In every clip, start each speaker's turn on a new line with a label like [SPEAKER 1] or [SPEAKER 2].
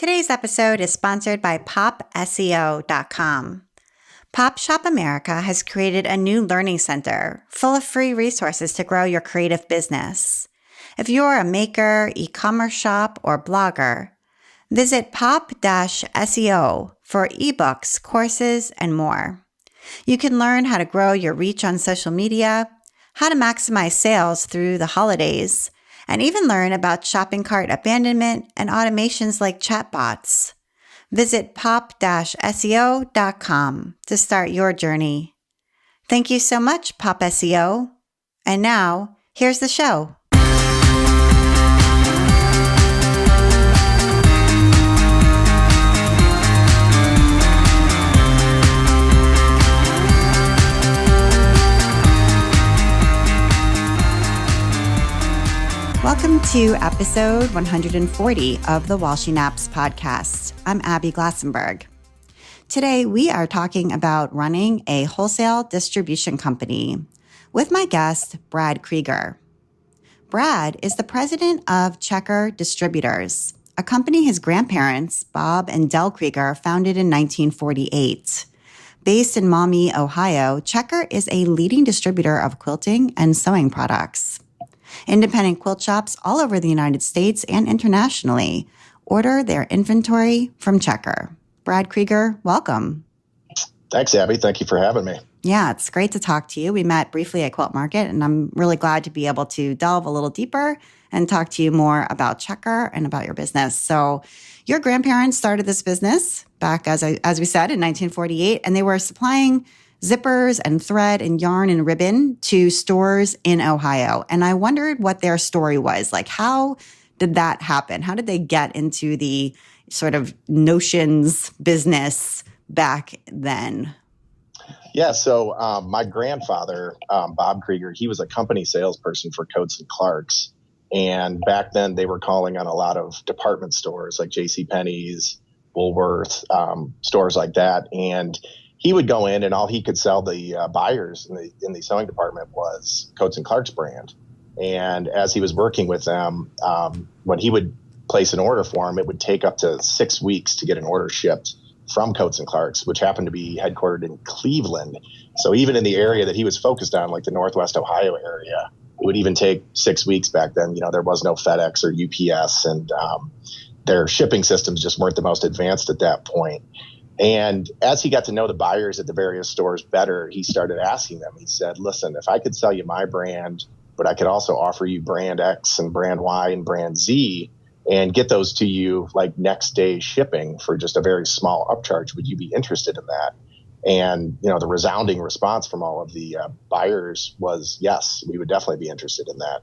[SPEAKER 1] Today's episode is sponsored by PopSEO.com. Pop Shop America has created a new learning center full of free resources to grow your creative business. If you're a maker, e-commerce shop, or blogger, visit pop-SEO for ebooks, courses, and more. You can learn how to grow your reach on social media, how to maximize sales through the holidays, and even learn about shopping cart abandonment and automations like chatbots. Visit pop-SEO.com to start your journey. Thank you so much, Pop SEO. And now, here's the show. Welcome to episode 140 of the While She Naps podcast. I'm Abby Glassenberg. Today, we are talking about running a wholesale distribution company with my guest, Brad Krieger. Brad is the president of Checker Distributors, a company his grandparents, Bob and Del Krieger, founded in 1948. Based in Maumee, Ohio, Checker is a leading distributor of quilting and sewing products. Independent quilt shops all over the United States and internationally order their inventory from Checker. Brad Krieger, welcome.
[SPEAKER 2] Thanks, Abby. Thank you for having me.
[SPEAKER 1] Yeah, it's great to talk to you. We met briefly at Quilt Market, and I'm really glad to be able to delve a little deeper and talk to you more about Checker and about your business. So your grandparents started this business back, as we said, in 1948, and they were supplying zippers and thread and yarn and ribbon to stores in Ohio. And I wondered what their story was. Like, how did that happen? How did they get into the sort of notions business back then?
[SPEAKER 2] Yeah, so my grandfather, Bob Krieger, he was a company salesperson for Coats and Clarks. And back then they were calling on a lot of department stores like JCPenney's, Woolworth, stores like that. And he would go in and all he could sell the buyers in the sewing department was Coats and Clark's brand. And as he was working with them, when he would place an order for them, it would take up to 6 weeks to get an order shipped from Coats and Clark's, which happened to be headquartered in Cleveland. So even in the area that he was focused on, like the Northwest Ohio area, it would even take 6 weeks back then. You know, there was no FedEx or UPS, and their shipping systems just weren't the most advanced at that point. And as he got to know the buyers at the various stores better, he started asking them. He said, listen, if I could sell you my brand, but I could also offer you brand X and brand Y and brand Z and get those to you like next day shipping for just a very small upcharge, would you be interested in that? And, you know, the resounding response from all of the buyers was, yes, we would definitely be interested in that.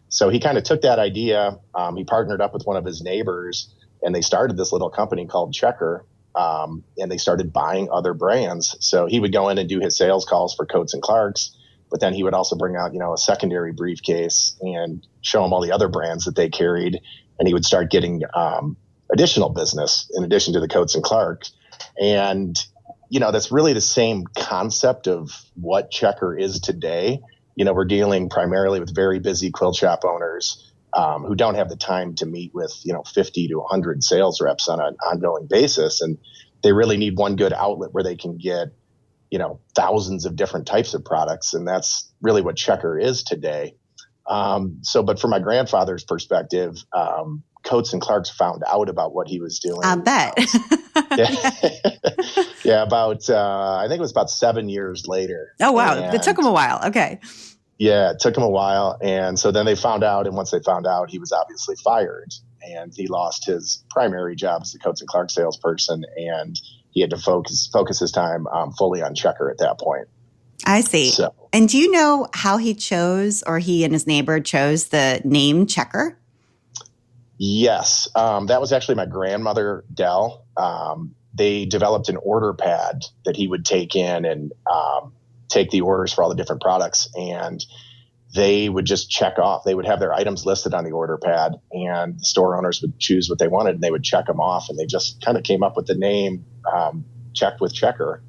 [SPEAKER 2] So he kind of took that idea. He partnered up with one of his neighbors, and they started this little company called Checker. And they started buying other brands. So he would go in and do his sales calls for Coats and Clark's, but then he would also bring out, you know, a secondary briefcase and show them all the other brands that they carried. And he would start getting additional business in addition to the Coats and Clark's. And, you know, that's really the same concept of what Checker is today. You know, we're dealing primarily with very busy quilt shop owners who don't have the time to meet with, 50 to 100 sales reps on an ongoing basis. And they really need one good outlet where they can get, thousands of different types of products. And that's really what Checker is today. But from my grandfather's perspective, Coats and Clark's found out about what he was doing.
[SPEAKER 1] I bet.
[SPEAKER 2] Yeah, I think it was about 7 years later.
[SPEAKER 1] Oh, wow. It took him a while. Okay.
[SPEAKER 2] Yeah, it took him a while. And so then they found out. And once they found out, he was obviously fired. And he lost his primary job as a Coats and Clark salesperson. And he had to focus his time fully on Checker at that point.
[SPEAKER 1] I see. So, and do you know how he chose, or he and his neighbor chose the name Checker?
[SPEAKER 2] Yes. That was actually my grandmother, Del. They developed an order pad that he would take in and take the orders for all the different products, and they would just check off. They would have their items listed on the order pad, and the store owners would choose what they wanted, and they would check them off. And they just kind of came up with the name Check with Checker,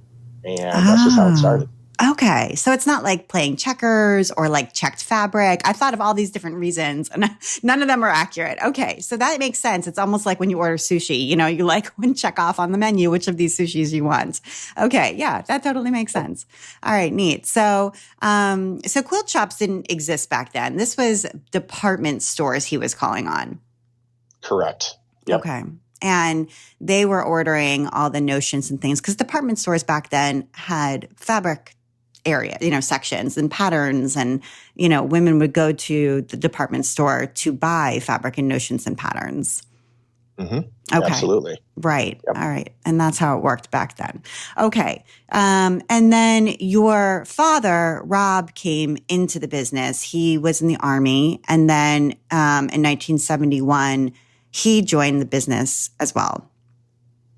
[SPEAKER 2] and that's just how it started.
[SPEAKER 1] Okay. So it's not like playing checkers or like checked fabric. I thought of all these different reasons and none of them are accurate. Okay. So that makes sense. It's almost like when you order sushi, you like when check off on the menu which of these sushis you want. Okay. Yeah, that totally makes sense. All right. Neat. So, so quilt shops didn't exist back then. This was department stores he was calling on.
[SPEAKER 2] Correct. Yep.
[SPEAKER 1] Okay. And they were ordering all the notions and things because department stores back then had fabric area, sections and patterns. And, women would go to the department store to buy fabric and notions and patterns.
[SPEAKER 2] Mm-hmm.
[SPEAKER 1] Okay.
[SPEAKER 2] Absolutely.
[SPEAKER 1] Right.
[SPEAKER 2] Yep.
[SPEAKER 1] All right. And that's how it worked back then. Okay. And then your father, Rob, came into the business. He was in the Army. And then in 1971, he joined the business as well.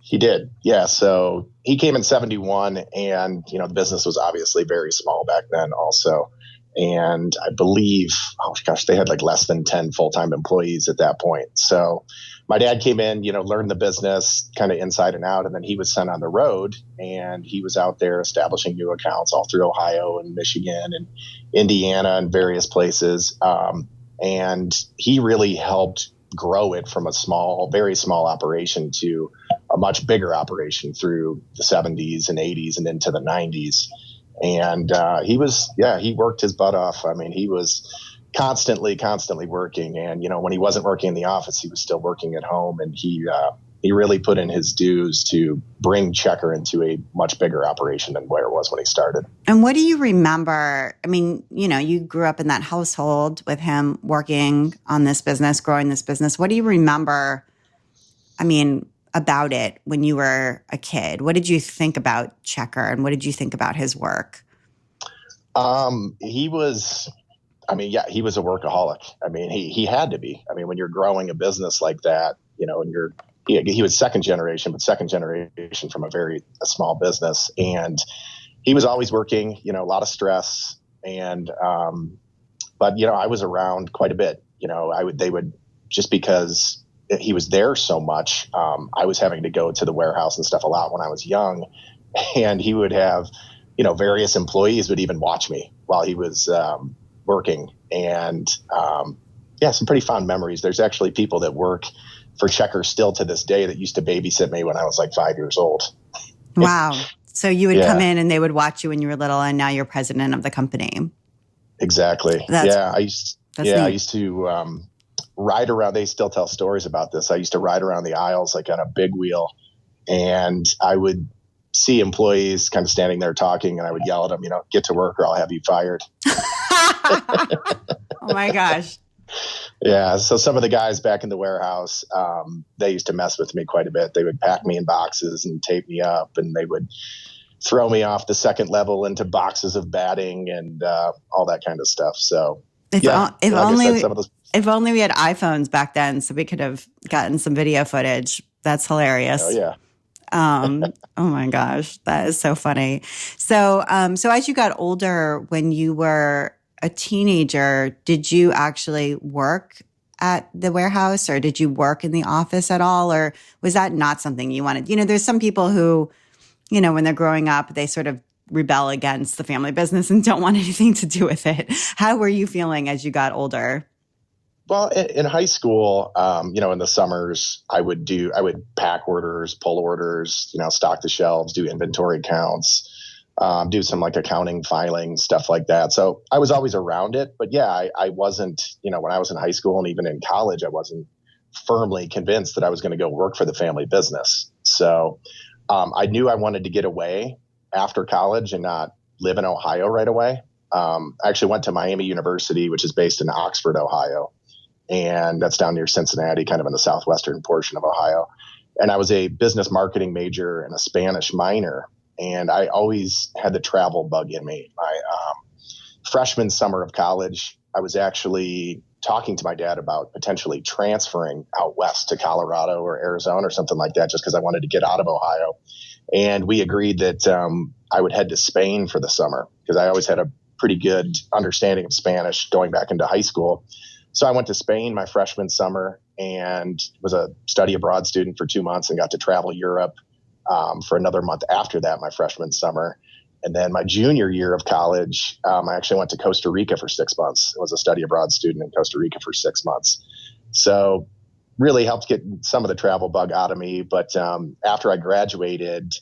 [SPEAKER 2] He did. Yeah. So he came in 71 and, the business was obviously very small back then also. And I believe, they had like less than 10 full-time employees at that point. So my dad came in, learned the business kind of inside and out. And then he was sent on the road and he was out there establishing new accounts all through Ohio and Michigan and Indiana and various places. And he really helped grow it from a very small operation to a much bigger operation through the 70s and 80s and into the 90s. And he worked his butt off. I mean, he was constantly working. And, when he wasn't working in the office, he was still working at home. And he really put in his dues to bring Checker into a much bigger operation than where it was when he started.
[SPEAKER 1] And what do you remember? I mean, you grew up in that household with him working on this business, growing this business. What do you remember, about it when you were a kid? What did you think about Checker and what did you think about his work?
[SPEAKER 2] He was a workaholic. I mean, he had to be. I mean, when you're growing a business like that, and he was second generation from a small business. And he was always working, a lot of stress. And, but, I was around quite a bit, they would, just because he was there so much, I was having to go to the warehouse and stuff a lot when I was young. And he would have, various employees would even watch me while he was working. And, some pretty fond memories. There's actually people that work for Checker still to this day that used to babysit me when I was like 5 years old.
[SPEAKER 1] Wow. So you would come in and they would watch you when you were little and now you're president of the company.
[SPEAKER 2] Exactly. I used to ride around. They still tell stories about this. I used to ride around the aisles like on a big wheel and I would see employees kind of standing there talking and I would yell at them, get to work or I'll have you fired.
[SPEAKER 1] Oh my gosh.
[SPEAKER 2] Yeah. So some of the guys back in the warehouse, they used to mess with me quite a bit. They would pack me in boxes and tape me up and they would throw me off the second level into boxes of batting and all that kind of stuff. So
[SPEAKER 1] if only we had iPhones back then so we could have gotten some video footage. That's hilarious.
[SPEAKER 2] Oh yeah.
[SPEAKER 1] Oh my gosh. That is so funny. So as you got older, when you were a teenager, did you actually work at the warehouse or did you work in the office at all? Or was that not something you wanted? There's some people who, when they're growing up, they sort of rebel against the family business and don't want anything to do with it. How were you feeling as you got older?
[SPEAKER 2] Well, in high school, in the summers, I would pack orders, pull orders, stock the shelves, do inventory counts, do some like accounting, filing, stuff like that. So I was always around it. But yeah, I wasn't, when I was in high school and even in college, I wasn't firmly convinced that I was going to go work for the family business. So I knew I wanted to get away after college and not live in Ohio right away. I actually went to Miami University, which is based in Oxford, Ohio. And that's down near Cincinnati, kind of in the southwestern portion of Ohio. And I was a business marketing major and a Spanish minor. And I always had the travel bug in me. My freshman summer of college, I was actually talking to my dad about potentially transferring out west to Colorado or Arizona or something like that, just because I wanted to get out of Ohio. And we agreed that I would head to Spain for the summer because I always had a pretty good understanding of Spanish going back into high school. So I went to Spain my freshman summer and was a study abroad student for 2 months and got to travel Europe for another month after that, my freshman summer. And then my junior year of college, I actually went to Costa Rica for 6 months. I was a study abroad student in Costa Rica for 6 months. So really helped get some of the travel bug out of me. But after I graduated,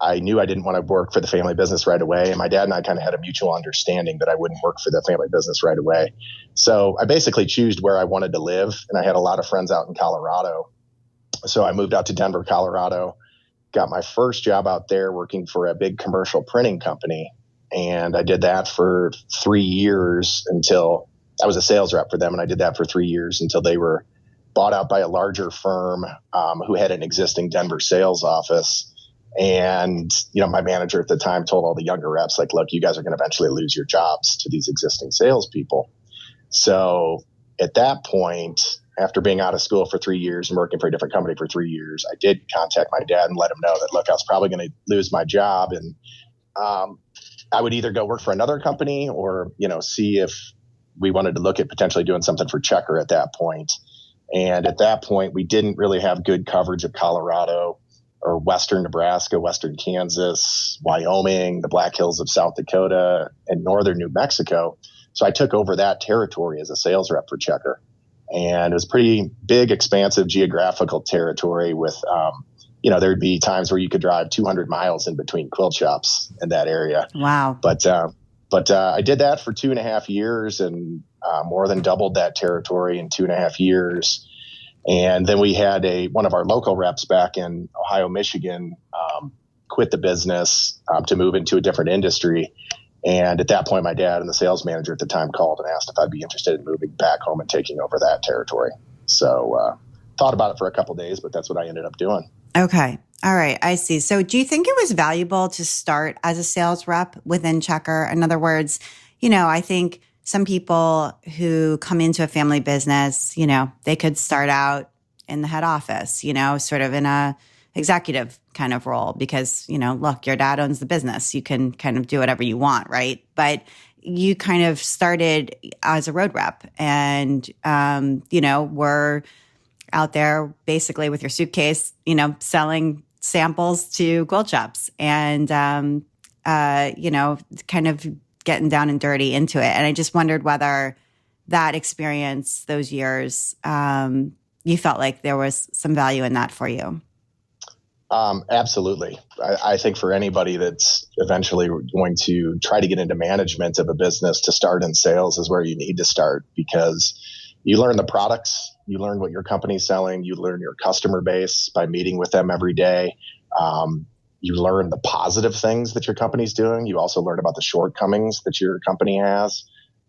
[SPEAKER 2] I knew I didn't want to work for the family business right away. And my dad and I kind of had a mutual understanding that I wouldn't work for the family business right away. So I basically chose where I wanted to live. And I had a lot of friends out in Colorado. So I moved out to Denver, Colorado, got my first job out there working for a big commercial printing company. And I did that for 3 years until I was a sales rep for them. And I did that for 3 years until they were bought out by a larger firm who had an existing Denver sales office. And, my manager at the time told all the younger reps, like, look, you guys are going to eventually lose your jobs to these existing salespeople. So at that point, after being out of school for 3 years and working for a different company for 3 years, I did contact my dad and let him know that, look, I was probably going to lose my job. And I would either go work for another company or, see if we wanted to look at potentially doing something for Checker at that point. And at that point, we didn't really have good coverage of Colorado or Western Nebraska, Western Kansas, Wyoming, the Black Hills of South Dakota, and Northern New Mexico. So I took over that territory as a sales rep for Checker. And it was pretty big, expansive geographical territory with, there'd be times where you could drive 200 miles in between quilt shops in that area.
[SPEAKER 1] Wow.
[SPEAKER 2] But I did that for 2.5 years and more than doubled that territory in 2.5 years. And then we had one of our local reps back in Ohio, Michigan, quit the business to move into a different industry. And at that point, my dad and the sales manager at the time called and asked if I'd be interested in moving back home and taking over that territory. So thought about it for a couple of days, but that's what I ended up doing.
[SPEAKER 1] Okay. All right. I see. So do you think it was valuable to start as a sales rep within Checker? In other words, I think some people who come into a family business, they could start out in the head office, sort of in a executive kind of role because, look, your dad owns the business. You can kind of do whatever you want, right? But you kind of started as a road rep and, were out there basically with your suitcase, selling samples to quilt shops and, kind of getting down and dirty into it. And I just wondered whether that experience, those years, you felt like there was some value in that for you.
[SPEAKER 2] Absolutely. I think for anybody that's eventually going to try to get into management of a business, to start in sales is where you need to start because you learn the products, you learn what your company's selling, you learn your customer base by meeting with them every day. You learn the positive things that your company's doing. You also learn about the shortcomings that your company has.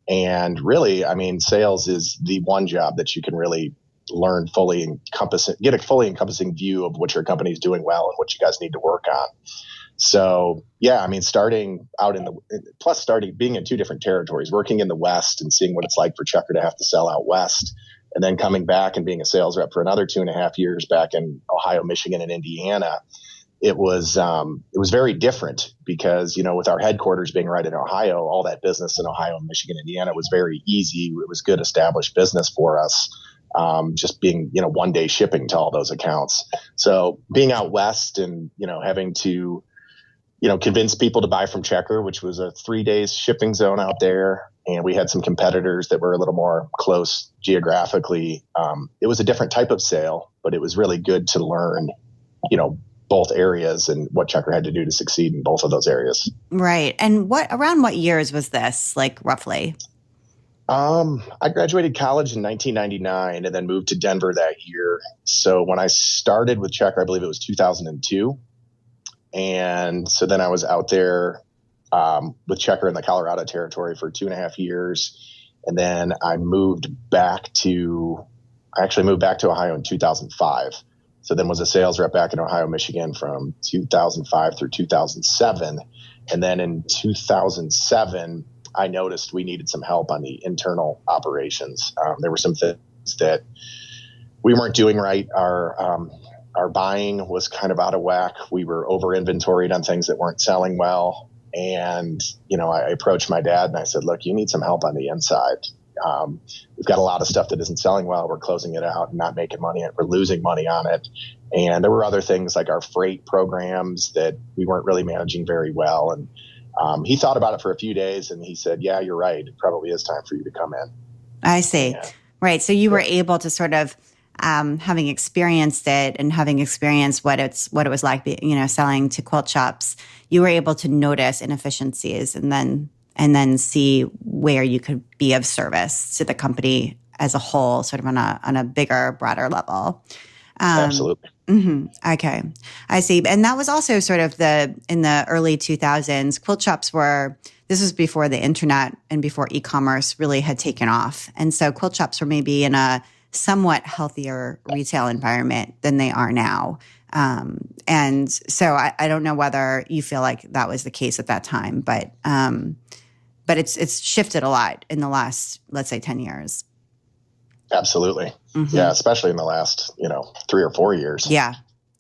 [SPEAKER 2] And really, sales is the one job that you can really learn get a fully encompassing view of what your company is doing well and what you guys need to work on. So yeah, starting out being in two different territories, working in the West and seeing what it's like for Checker to have to sell out West, and then coming back and being a sales rep for another 2.5 years back in Ohio, Michigan, and Indiana. It was very different because, with our headquarters being right in Ohio, all that business in Ohio, Michigan, Indiana was very easy. It was good established business for us. Just being, one day shipping to all those accounts. So being out West and, having to, convince people to buy from Checker, which was a 3 days shipping zone out there. And we had some competitors that were a little more close geographically. It was a different type of sale, but it was really good to learn, both areas and what Checker had to do to succeed in both of those areas.
[SPEAKER 1] Right. And around what years was this, like roughly?
[SPEAKER 2] I graduated college in 1999 and then moved to Denver that year. So when I started with Checker, I believe it was 2002. And so then I was out there with Checker in the Colorado territory for 2.5 years. And then I moved back to Ohio in 2005. So then was a sales rep back in Ohio, Michigan from 2005 through 2007. And then in 2007, I noticed we needed some help on the internal operations. There were some things that we weren't doing right. Our buying was kind of out of whack. We were over inventoried on things that weren't selling well. And, I approached my dad and I said, look, you need some help on the inside. We've got a lot of stuff that isn't selling well. We're closing it out and not making money. We're losing money on it. And there were other things like our freight programs that we weren't really managing very well. And He thought about it for a few days and he said, yeah, you're right. It probably is time for you to come in.
[SPEAKER 1] I see.
[SPEAKER 2] And,
[SPEAKER 1] Right. So you were able to sort of, having experienced it and having experienced what it was like, selling to quilt shops, you were able to notice inefficiencies and then see where you could be of service to the company as a whole, sort of on a bigger, broader level.
[SPEAKER 2] Absolutely.
[SPEAKER 1] Okay. I see. And that was also sort of in the early 2000s, quilt shops this was before the internet and before e-commerce really had taken off. And so quilt shops were maybe in a somewhat healthier retail environment than they are now. And so I don't know whether you feel like that was the case at that time, but it's shifted a lot in the last, let's say, 10 years.
[SPEAKER 2] Absolutely. Yeah. Especially in the last, 3 or 4 years.
[SPEAKER 1] Yeah.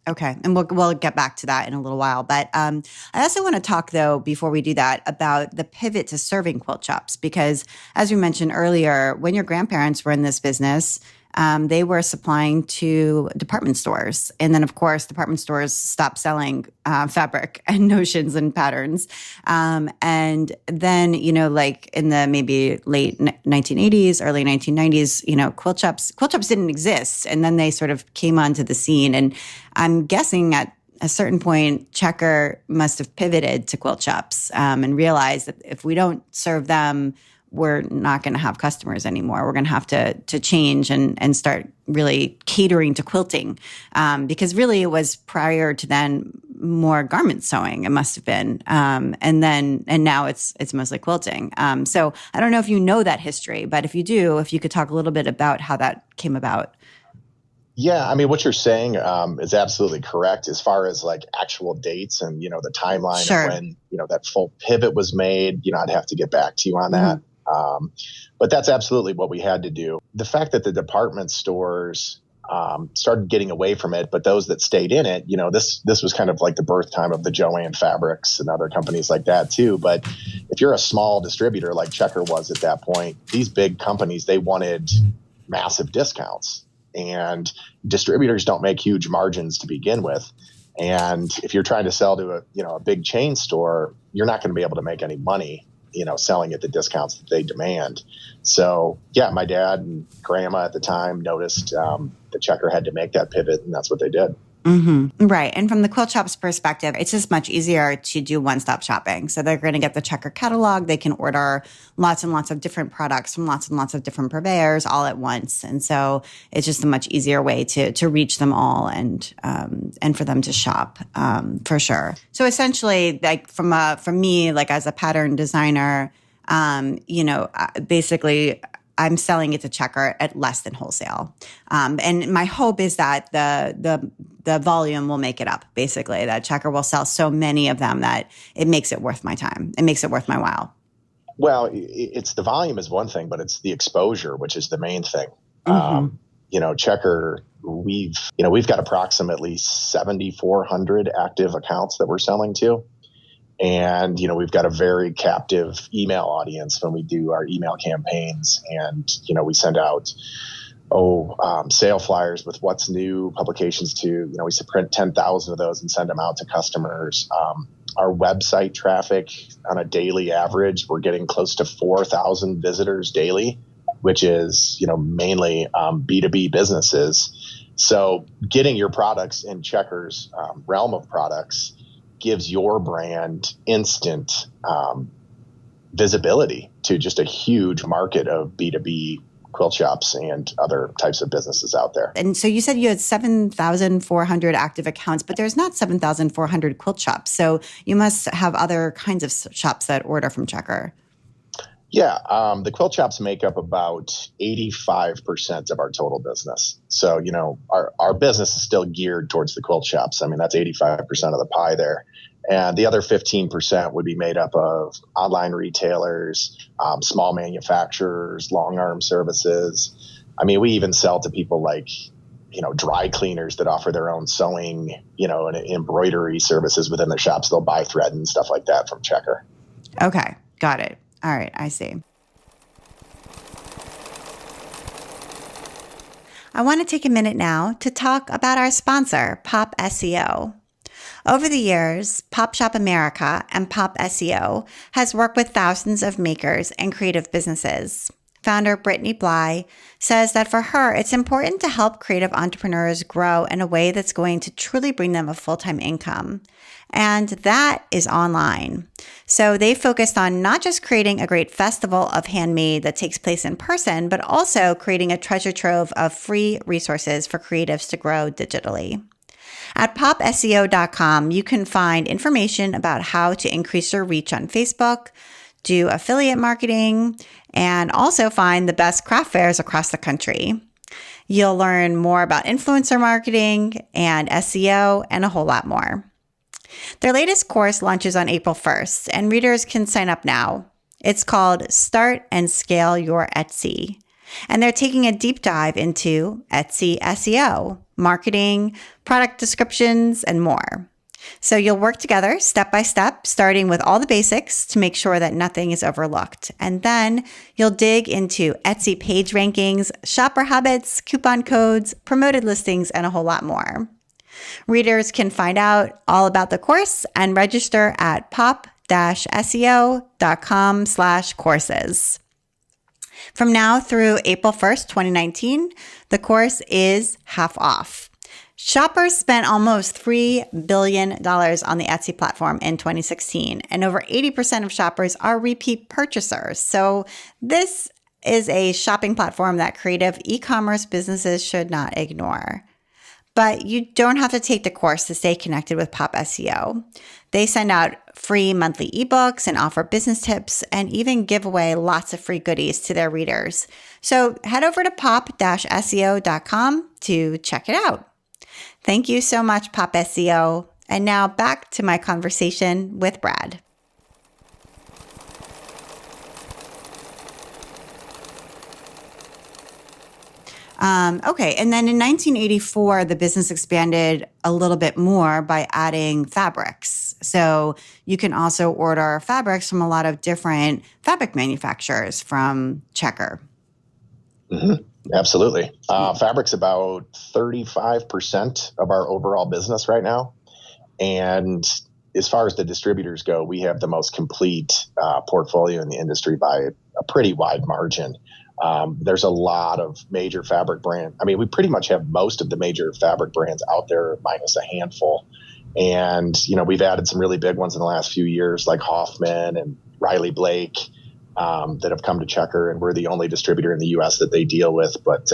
[SPEAKER 1] Okay. And we'll get back to that in a little while. But I also want to talk, though, before we do that, about the pivot to serving quilt shops, because as we mentioned earlier, when your grandparents were in this business, they were supplying to department stores. And then, of course, department stores stopped selling fabric and notions and patterns. And then, like in the maybe late 1980s, early 1990s, quilt shops didn't exist. And then they sort of came onto the scene. And I'm guessing at a certain point, Checker must have pivoted to quilt shops and realized that if we don't serve them, we're not going to have customers anymore. We're going to have to change and start really catering to quilting, because really it was prior to then more garment sewing. It must have been, and now it's mostly quilting. So I don't know if you know that history, but if you do, if you could talk a little bit about how that came about.
[SPEAKER 2] Yeah, I mean, what you're saying is absolutely correct as far as like actual dates and the timeline
[SPEAKER 1] Sure.
[SPEAKER 2] of when that full pivot was made. I'd have to get back to you on that. But that's absolutely what we had to do. The fact that the department stores started getting away from it, but those that stayed in it, this was kind of like the birth time of the Joann Fabrics and other companies like that too. But if you're a small distributor like Checker was at that point, these big companies, they wanted massive discounts, and distributors don't make huge margins to begin with. And if you're trying to sell to a big chain store, you're not going to be able to make any money selling at the discounts that they demand. So yeah, my dad and grandma at the time noticed the Checker had to make that pivot, and that's what they did.
[SPEAKER 1] Right. And from the quilt shop's perspective, it's just much easier to do one-stop shopping. So they're going to get the Checker catalog. They can order lots and lots of different products from lots and lots of different purveyors all at once. And so it's just a much easier way to reach them all and for them to shop, for sure. So essentially, like from me, like as a pattern designer, basically I'm selling it to Checker at less than wholesale. And my hope is that the volume will make it up, basically, that Checker will sell so many of them that it makes it worth my time. It makes it worth my while.
[SPEAKER 2] Well, it's the volume is one thing, but it's the exposure, which is the main thing. Checker, we've got approximately 7,400 active accounts that we're selling to. And, we've got a very captive email audience when we do our email campaigns. And, we send out, sale flyers with what's new publications too. We print 10,000 of those and send them out to customers. Our website traffic on a daily average, we're getting close to 4,000 visitors daily, which is, mainly B2B businesses. So getting your products in Checker's realm of products gives your brand instant visibility to just a huge market of B2B quilt shops and other types of businesses out there.
[SPEAKER 1] And so you said you had 7,400 active accounts, but there's not 7,400 quilt shops. So you must have other kinds of shops that order from Checker.
[SPEAKER 2] Yeah, the quilt shops make up about 85% of our total business. So, our business is still geared towards the quilt shops. I mean, that's 85% of the pie there. And the other 15% would be made up of online retailers, small manufacturers, long arm services. I mean, we even sell to people like, dry cleaners that offer their own sewing, and embroidery services within their shops. They'll buy thread and stuff like that from Checker.
[SPEAKER 1] Okay, got it. All right, I see. I want to take a minute now to talk about our sponsor, Pop SEO. Over the years, Pop Shop America and Pop SEO has worked with thousands of makers and creative businesses. Founder Brittany Bly says that for her, it's important to help creative entrepreneurs grow in a way that's going to truly bring them a full-time income. And that is online. So they focused on not just creating a great festival of handmade that takes place in person, but also creating a treasure trove of free resources for creatives to grow digitally. At popseo.com, you can find information about how to increase your reach on Facebook, do affiliate marketing, and also find the best craft fairs across the country. You'll learn more about influencer marketing and SEO and a whole lot more. Their latest course launches on April 1st, and readers can sign up now. It's called Start and Scale Your Etsy. And they're taking a deep dive into Etsy SEO, marketing, product descriptions, and more. So you'll work together step by step, starting with all the basics to make sure that nothing is overlooked. And then you'll dig into Etsy page rankings, shopper habits, coupon codes, promoted listings, and a whole lot more. Readers can find out all about the course and register at pop-seo.com/courses. From now through April 1st, 2019, the course is half off. Shoppers spent almost $3 billion on the Etsy platform in 2016, and over 80% of shoppers are repeat purchasers. So this is a shopping platform that creative e-commerce businesses should not ignore. But you don't have to take the course to stay connected with Pop SEO. They send out free monthly ebooks and offer business tips and even give away lots of free goodies to their readers. So head over to pop-seo.com to check it out. Thank you so much, Pop SEO. And now back to my conversation with Brad. Okay. And then in 1984, the business expanded a little bit more by adding fabrics. So you can also order fabrics from a lot of different fabric manufacturers from Checker.
[SPEAKER 2] Mm-hmm. Absolutely. Fabric's about 35% of our overall business right now. And as far as the distributors go, we have the most complete portfolio in the industry by a pretty wide margin. There's a lot of major fabric brands. I mean, we pretty much have most of the major fabric brands out there, minus a handful. And, we've added some really big ones in the last few years, like Hoffman and Riley Blake, that have come to Checker, and we're the only distributor in the U.S. that they deal with. But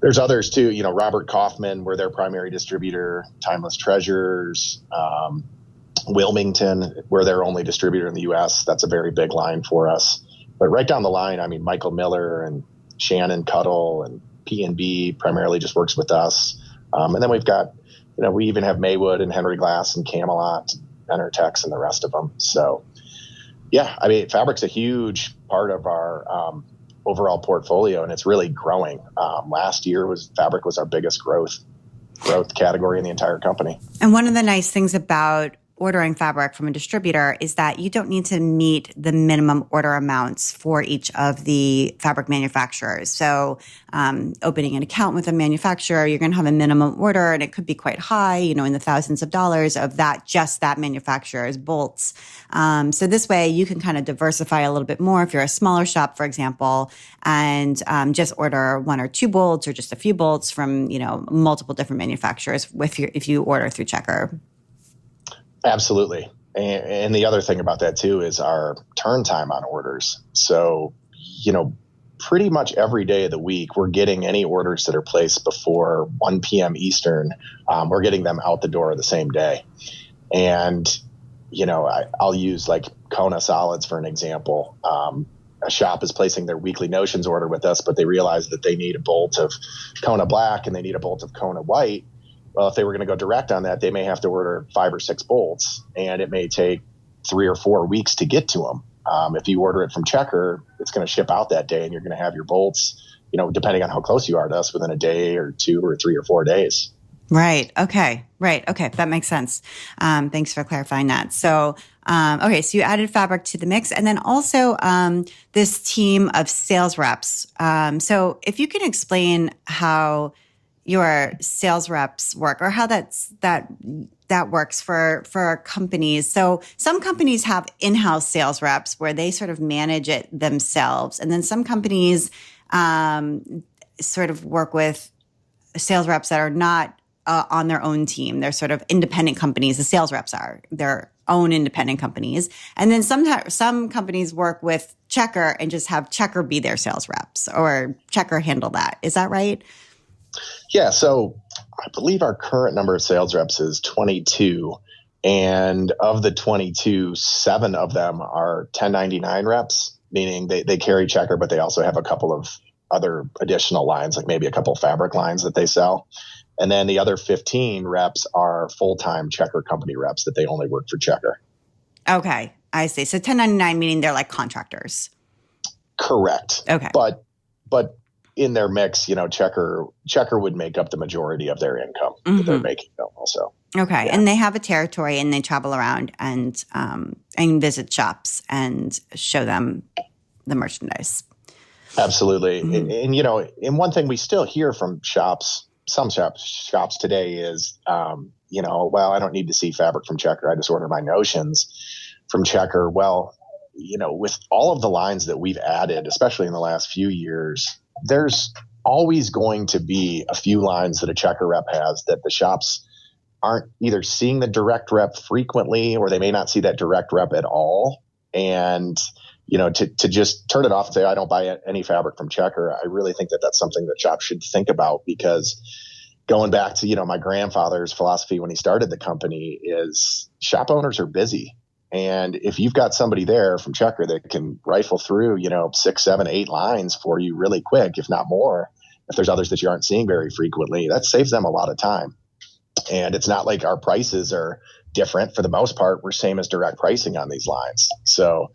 [SPEAKER 2] there's others too. Robert Kaufman, we're their primary distributor. Timeless Treasures, Wilmington, we're their only distributor in the U.S. That's a very big line for us. But right down the line, I mean, Michael Miller and Shannon Cuttle and P&B primarily just works with us. And then we've got, we even have Maywood and Henry Glass and Camelot, Enertex, and the rest of them. So, yeah, I mean, fabric's a huge part of our overall portfolio, and it's really growing. Last year fabric was our biggest growth category in the entire company.
[SPEAKER 1] And one of the nice things about ordering fabric from a distributor is that you don't need to meet the minimum order amounts for each of the fabric manufacturers. So opening an account with a manufacturer, you're going to have a minimum order, and it could be quite high, in the thousands of dollars of just that manufacturer's bolts. So this way you can kind of diversify a little bit more if you're a smaller shop, for example, and just order one or two bolts or just a few bolts from, multiple different manufacturers if you order through Checker.
[SPEAKER 2] Absolutely. And the other thing about that too is our turn time on orders. So, pretty much every day of the week, we're getting any orders that are placed before 1 p.m. Eastern. We're getting them out the door the same day. And, I'll use like Kona Solids for an example. A shop is placing their weekly notions order with us, but they realize that they need a bolt of Kona Black and they need a bolt of Kona White. Well, if they were going to go direct on that, they may have to order 5 or 6 bolts, and it may take 3 or 4 weeks to get to them. If you order it from Checker, it's going to ship out that day, and you're going to have your bolts, depending on how close you are to us, within a day or 2 or 3 or 4 days.
[SPEAKER 1] Right. Okay. That makes sense. Thanks for clarifying that. So, okay. So you added fabric to the mix, and then also this team of sales reps. So if you can explain how your sales reps work, or how that works for companies. So some companies have in-house sales reps where they sort of manage it themselves, and then some companies sort of work with sales reps that are not on their own team. They're sort of independent companies. The sales reps are their own independent companies. And then sometimes some companies work with Checker and just have Checker be their sales reps, or Checker handle that. Is that right?
[SPEAKER 2] Yeah. So I believe our current number of sales reps is 22. And of the 22, 7 of them are 1099 reps, meaning they carry Checker, but they also have a couple of other additional lines, like maybe a couple fabric lines that they sell. And then the other 15 reps are full-time Checker company reps that they only work for Checker.
[SPEAKER 1] Okay, I see. So 1099 meaning they're like contractors.
[SPEAKER 2] Correct.
[SPEAKER 1] Okay.
[SPEAKER 2] But in their mix, Checker would make up the majority of their income that they're making also.
[SPEAKER 1] Okay.
[SPEAKER 2] Yeah.
[SPEAKER 1] And they have a territory and they travel around and visit shops and show them the merchandise.
[SPEAKER 2] Absolutely. Mm-hmm. And one thing we still hear from some shops today is, well, I don't need to see fabric from Checker. I just order my notions from Checker. Well, with all of the lines that we've added, especially in the last few years, there's always going to be a few lines that a Checker rep has that the shops aren't either seeing the direct rep frequently, or they may not see that direct rep at all. And to just turn it off and say, I don't buy any fabric from Checker, I really think that that's something that shops should think about, because going back to, my grandfather's philosophy when he started the company is shop owners are busy. And if you've got somebody there from Checker that can rifle through, 6, 7, 8 lines for you really quick, if not more, if there's others that you aren't seeing very frequently, that saves them a lot of time. And it's not like our prices are different. For the most part, we're same as direct pricing on these lines. So,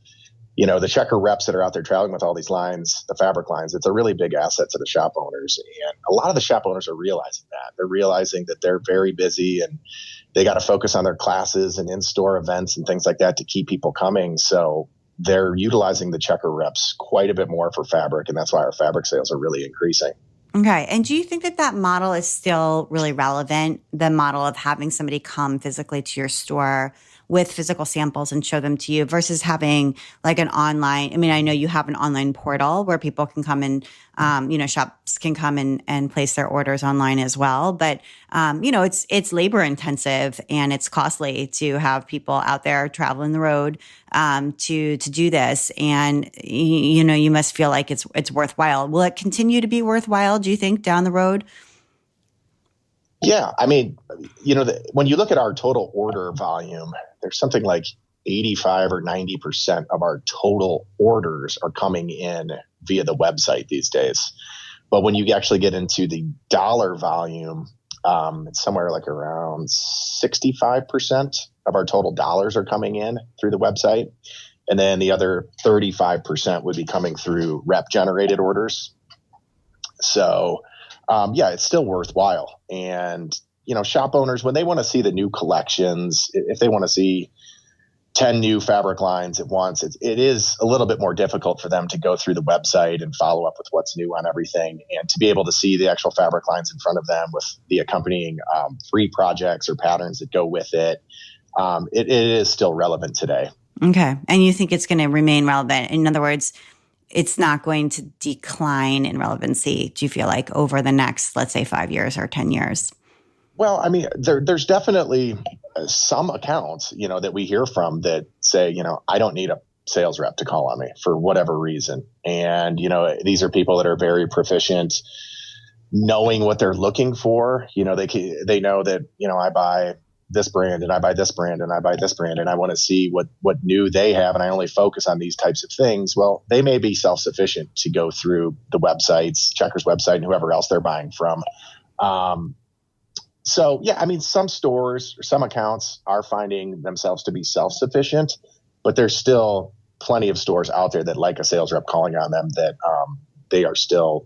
[SPEAKER 2] the Checker reps that are out there traveling with all these lines, the fabric lines, it's a really big asset to the shop owners. And a lot of the shop owners are realizing that. They're realizing that they're very busy and they got to focus on their classes and in-store events and things like that to keep people coming. So they're utilizing the Checker reps quite a bit more for fabric. And that's why our fabric sales are really increasing.
[SPEAKER 1] Okay. And do you think that model is still really relevant, the model of having somebody come physically to your store with physical samples and show them to you versus having like an online? I mean, I know you have an online portal where people can come and, shops can come and place their orders online as well. But, it's labor intensive and it's costly to have people out there traveling the road to do this. And, you must feel like it's worthwhile. Will it continue to be worthwhile, do you think, down the road?
[SPEAKER 2] Yeah. I mean, when you look at our total order volume, there's something like 85 or 90% of our total orders are coming in via the website these days. But when you actually get into the dollar volume, it's somewhere like around 65% of our total dollars are coming in through the website. And then the other 35% would be coming through rep generated orders. So, it's still worthwhile. And, shop owners, when they want to see the new collections, if they want to see 10 new fabric lines at once, it is a little bit more difficult for them to go through the website and follow up with what's new on everything, and to be able to see the actual fabric lines in front of them with the accompanying free projects or patterns that go with it. It is still relevant today.
[SPEAKER 1] Okay. And you think it's going to remain relevant? In other words, it's not going to decline in relevancy, do you feel like, over the next, let's say, 5 years or 10 years?
[SPEAKER 2] Well, I mean, there's definitely some accounts, that we hear from that say, I don't need a sales rep to call on me for whatever reason. And, these are people that are very proficient knowing what they're looking for. They know that, I buy this brand and I buy this brand and I buy this brand and I want to see what new they have. And I only focus on these types of things. Well, they may be self-sufficient to go through the websites, Checker's website, and whoever else they're buying from. So, yeah, I mean, some stores or some accounts are finding themselves to be self-sufficient, but there's still plenty of stores out there that like a sales rep calling on them that they're still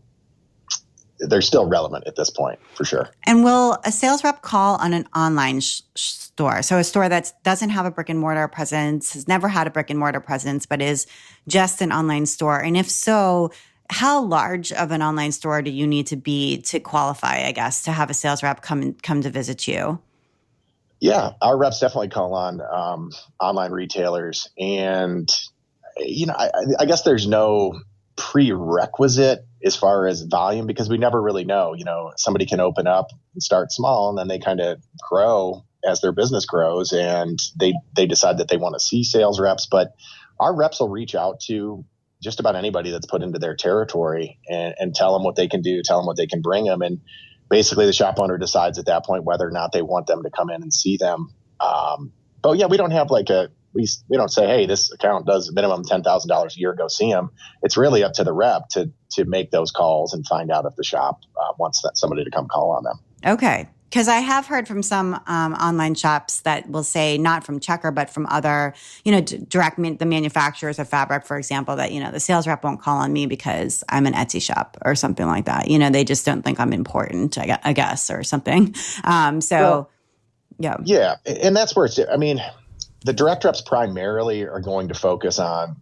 [SPEAKER 2] relevant at this point, for sure.
[SPEAKER 1] And will a sales rep call on an online store? So a store that doesn't have a brick and mortar presence, has never had a brick and mortar presence, but is just an online store. And if so, how large of an online store do you need to be to qualify, I guess, to have a sales rep come to visit you?
[SPEAKER 2] Yeah, our reps definitely call on online retailers, and I guess there's no prerequisite as far as volume because we never really know. Somebody can open up and start small, and then they kind of grow as their business grows, and they decide that they want to see sales reps. But our reps will reach out to just about anybody that's put into their territory and tell them what they can do, tell them what they can bring them, and basically the shop owner decides at that point whether or not they want them to come in and see them. But yeah, we don't have we don't say, hey, this account does minimum $10,000 a year, go see them. It's really up to the rep to make those calls and find out if the shop wants somebody to come call on them.
[SPEAKER 1] Okay. Because I have heard from some online shops that will say, not from Checker, but from other, the manufacturers of fabric, for example, that, the sales rep won't call on me because I'm an Etsy shop or something like that. They just don't think I'm important, I guess, or something. Yeah.
[SPEAKER 2] Yeah. And that's where the direct reps primarily are going to focus on,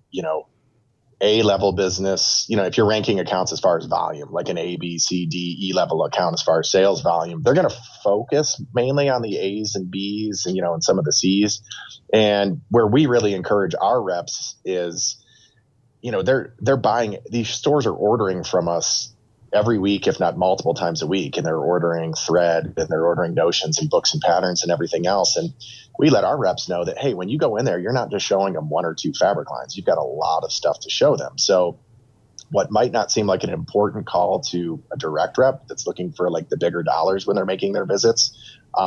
[SPEAKER 2] A-level business. If you're ranking accounts as far as volume, like an A, B, C, D, E-level account as far as sales volume, they're going to focus mainly on the A's and B's and some of the C's. And where we really encourage our reps is, they're buying, these stores are ordering from us every week, if not multiple times a week. And they're ordering thread and they're ordering notions and books and patterns and everything else. And we let our reps know that, hey, when you go in there, you're not just showing them one or two fabric lines. You've got a lot of stuff to show them. So what might not seem like an important call to a direct rep that's looking for like the bigger dollars when they're making their visits,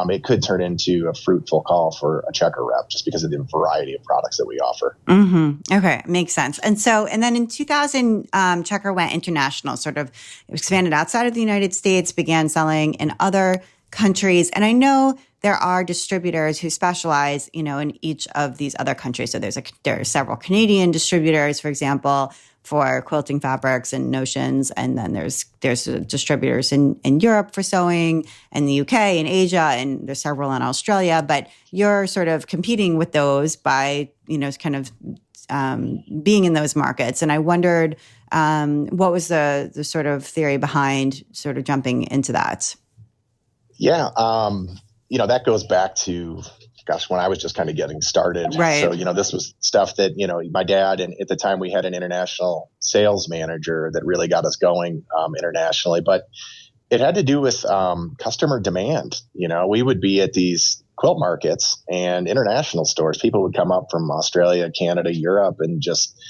[SPEAKER 2] it could turn into a fruitful call for a Checker rep just because of the variety of products that we offer.
[SPEAKER 1] Mm-hmm. Okay. Makes sense. And then in 2000, Checker went international, sort of expanded outside of the United States, began selling in other countries. And I know there are distributors who specialize, in each of these other countries. So there are several Canadian distributors, for example, for quilting fabrics and notions. And then there's distributors in Europe for sewing, and the UK and Asia, and there's several in Australia. But you're sort of competing with those by, kind of being in those markets. And I wondered what was the sort of theory behind sort of jumping into that?
[SPEAKER 2] Yeah. That goes back to, when I was just kind of getting started.
[SPEAKER 1] Right.
[SPEAKER 2] So, this was stuff that, my dad, and at the time we had an international sales manager that really got us going internationally, but it had to do with customer demand. We would be at these quilt markets and international stores. People would come up from Australia, Canada, Europe, and just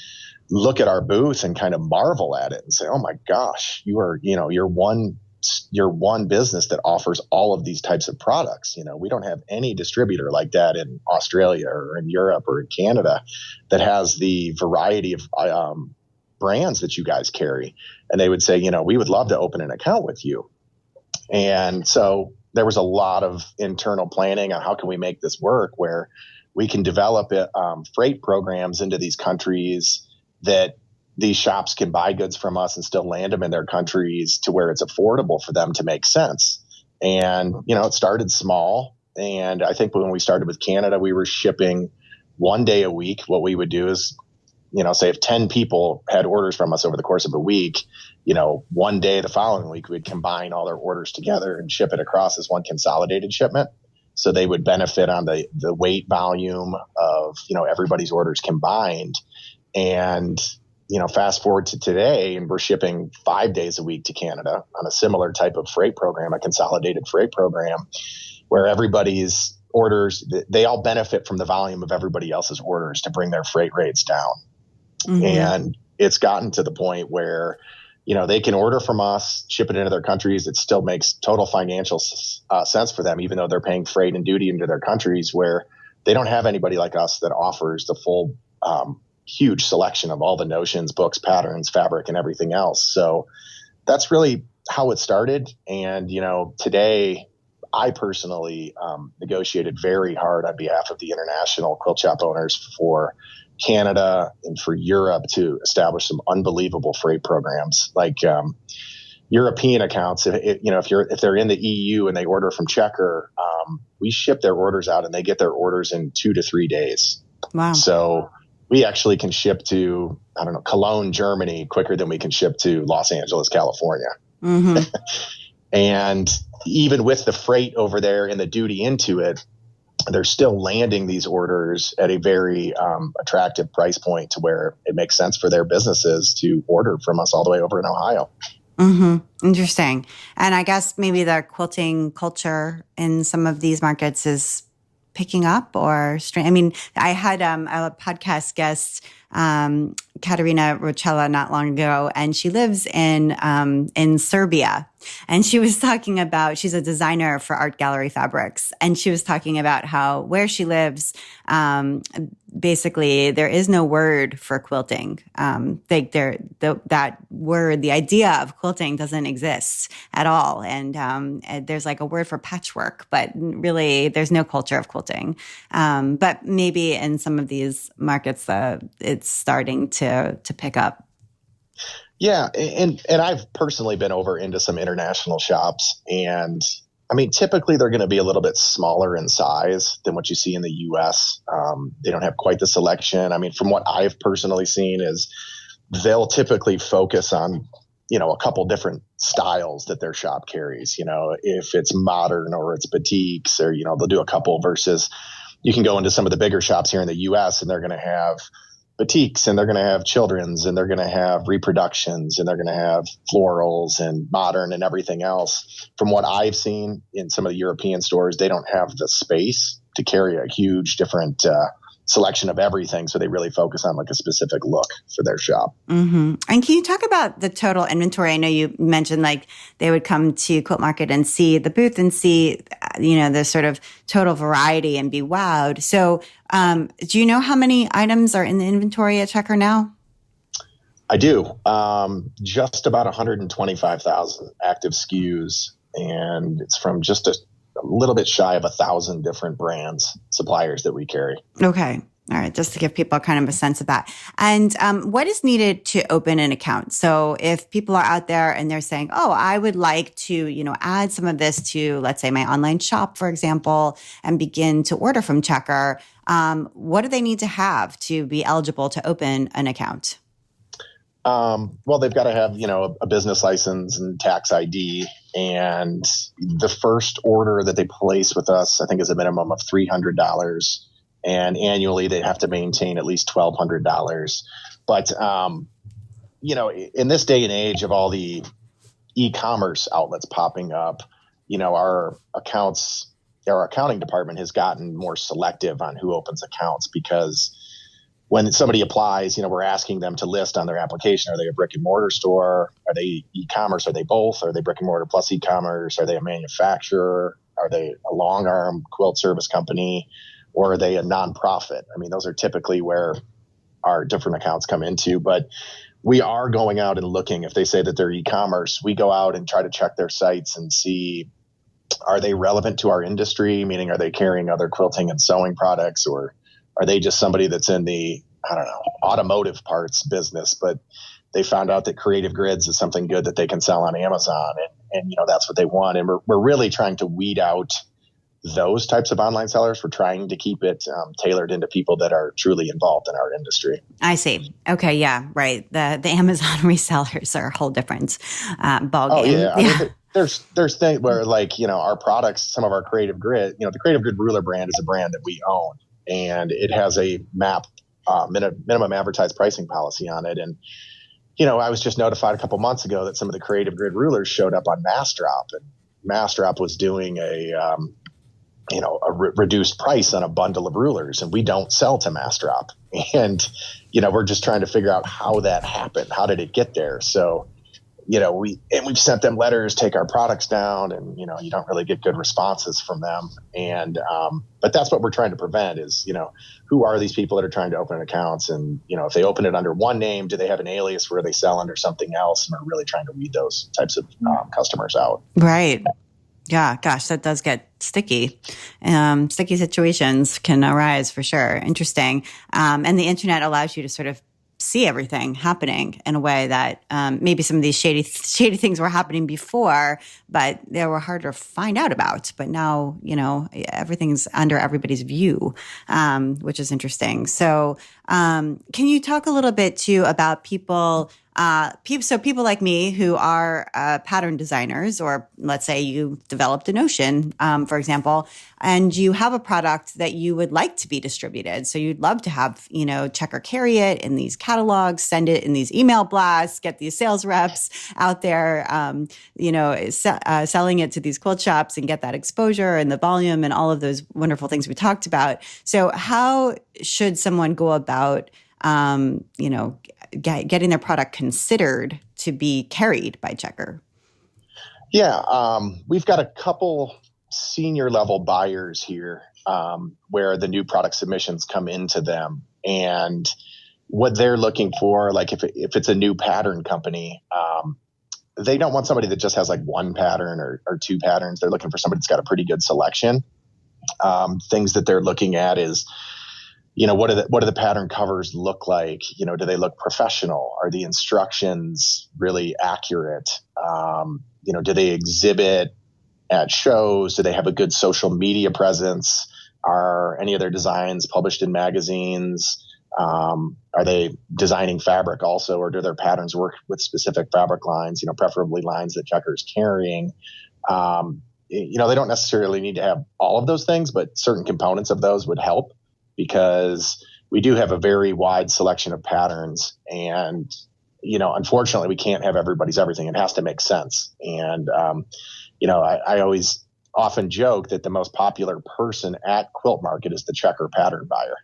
[SPEAKER 2] look at our booth and kind of marvel at it and say, oh my gosh, you're one business that offers all of these types of products. We don't have any distributor like that in Australia or in Europe or in Canada that has the variety of brands that you guys carry. And they would say, we would love to open an account with you. And so there was a lot of internal planning on how can we make this work, where we can develop freight programs into these countries that these shops can buy goods from us and still land them in their countries to where it's affordable for them to make sense. And, it started small. And I think when we started with Canada, we were shipping one day a week. What we would do is, say if 10 people had orders from us over the course of a week, one day the following week, we'd combine all their orders together and ship it across as one consolidated shipment. So they would benefit on the weight volume of, everybody's orders combined. And fast forward to today, and we're shipping 5 days a week to Canada on a similar type of freight program, a consolidated freight program, where everybody's orders, they all benefit from the volume of everybody else's orders to bring their freight rates down. Mm-hmm. And it's gotten to the point where, they can order from us, ship it into their countries. It still makes total financial sense for them, even though they're paying freight and duty into their countries, where they don't have anybody like us that offers the full huge selection of all the notions, books, patterns, fabric, and everything else. So that's really how it started. And, today I personally negotiated very hard on behalf of the international quilt shop owners for Canada and for Europe to establish some unbelievable freight programs. Like European accounts, if they're in the EU and they order from Checker, we ship their orders out and they get their orders in 2 to 3 days.
[SPEAKER 1] Wow.
[SPEAKER 2] So we actually can ship to, I don't know, Cologne, Germany quicker than we can ship to Los Angeles, California. Mm-hmm. And even with the freight over there and the duty into it, they're still landing these orders at a very attractive price point to where it makes sense for their businesses to order from us all the way over in Ohio.
[SPEAKER 1] Mm-hmm. Interesting. And I guess maybe the quilting culture in some of these markets is picking up or I mean, I had a podcast guest, Katerina Rochella, not long ago, and she lives in Serbia. And she was talking about, she's a designer for art gallery fabrics. And she was talking about how where she lives, basically there is no word for quilting. That word, the idea of quilting doesn't exist at all. And there's like a word for patchwork, but really there's no culture of quilting. But maybe in some of these markets, it's starting to pick up.
[SPEAKER 2] Yeah. And I've personally been over into some international shops, and I mean, typically they're going to be a little bit smaller in size than what you see in the US. They don't have quite the selection. I mean, from what I've personally seen is they'll typically focus on, a couple different styles that their shop carries, if it's modern or it's batiks, or, they'll do a couple versus you can go into some of the bigger shops here in the US and they're going to have batiks, and they're going to have children's, and they're going to have reproductions, and they're going to have florals and modern and everything else. From what I've seen in some of the European stores, they don't have the space to carry a huge different selection of everything. So they really focus on like a specific look for their shop.
[SPEAKER 1] Mm-hmm. And can you talk about the total inventory? I know you mentioned like they would come to Quilt Market and see the booth and see, the sort of total variety and be wowed. So do you know how many items are in the inventory at Checker now?
[SPEAKER 2] I do. Just about 125,000 active SKUs. And it's from just a little bit shy of 1,000 different brands, suppliers that we carry.
[SPEAKER 1] Okay. All right. Just to give people kind of a sense of that. And what is needed to open an account? So if people are out there and they're saying, oh, I would like to, add some of this to, let's say, my online shop, for example, and begin to order from Checker, what do they need to have to be eligible to open an account?
[SPEAKER 2] Well, they've got to have, a business license and tax ID. And the first order that they place with us, I think, is a minimum of $300. And annually, they have to maintain at least $1,200. But, in this day and age of all the e-commerce outlets popping up, our accounting department has gotten more selective on who opens accounts, because when somebody applies, we're asking them to list on their application, are they a brick and mortar store? Are they e-commerce? Are they both? Are they brick and mortar plus e-commerce? Are they a manufacturer? Are they a long arm quilt service company? Or are they a nonprofit? I mean, those are typically where our different accounts come into. But we are going out and looking. If they say that they're e-commerce, we go out and try to check their sites and see, are they relevant to our industry? Meaning, are they carrying other quilting and sewing products, or are they just somebody that's in the, automotive parts business, but they found out that creative grids is something good that they can sell on Amazon, and that's what they want. And we're really trying to weed out those types of online sellers. We're trying to keep it tailored into people that are truly involved in our industry.
[SPEAKER 1] I see. Okay. Yeah. Right. The Amazon resellers are a whole different ballgame.
[SPEAKER 2] Oh yeah. I mean, there's things where our products, some of our creative grid, the creative grid ruler brand is a brand that we own, and it has a minimum advertised pricing policy on it. And, I was just notified a couple months ago that some of the creative grid rulers showed up on Massdrop, and Massdrop was doing a reduced price on a bundle of rulers, and we don't sell to Massdrop. And, we're just trying to figure out how that happened. How did it get there? So, we've sent them letters, take our products down, and, you don't really get good responses from them. And, but that's what we're trying to prevent is, who are these people that are trying to open accounts? And, if they open it under one name, do they have an alias where they sell under something else? And we're really trying to weed those types of customers out.
[SPEAKER 1] Right. Yeah. Gosh, that does get sticky. Sticky situations can arise for sure. Interesting. And the internet allows you to sort of see everything happening in a way that maybe some of these shady things were happening before, but they were harder to find out about. But now, everything's under everybody's view, which is interesting. So Can you talk a little bit too about people? So people like me who are pattern designers, or let's say you developed a notion, for example, and you have a product that you would like to be distributed. So you'd love to have, Checker carry it in these catalogs, send it in these email blasts, get these sales reps out there, selling it to these quilt shops and get that exposure and the volume and all of those wonderful things we talked about. So how should someone go about, getting their product considered to be carried by Checker?
[SPEAKER 2] Yeah, we've got a couple senior level buyers here where the new product submissions come into them, and what they're looking for, like if it's a new pattern company, they don't want somebody that just has like one pattern or two patterns. They're looking for somebody that's got a pretty good selection. Things that they're looking at is, what do the pattern covers look like? Do they look professional? Are the instructions really accurate? Do they exhibit at shows? Do they have a good social media presence? Are any of their designs published in magazines? Are they designing fabric also, or do their patterns work with specific fabric lines, preferably lines that Checker's carrying? They don't necessarily need to have all of those things, but certain components of those would help, because we do have a very wide selection of patterns, and, unfortunately we can't have everybody's everything. It has to make sense. And, I always often joke that the most popular person at Quilt Market is the Checker pattern buyer,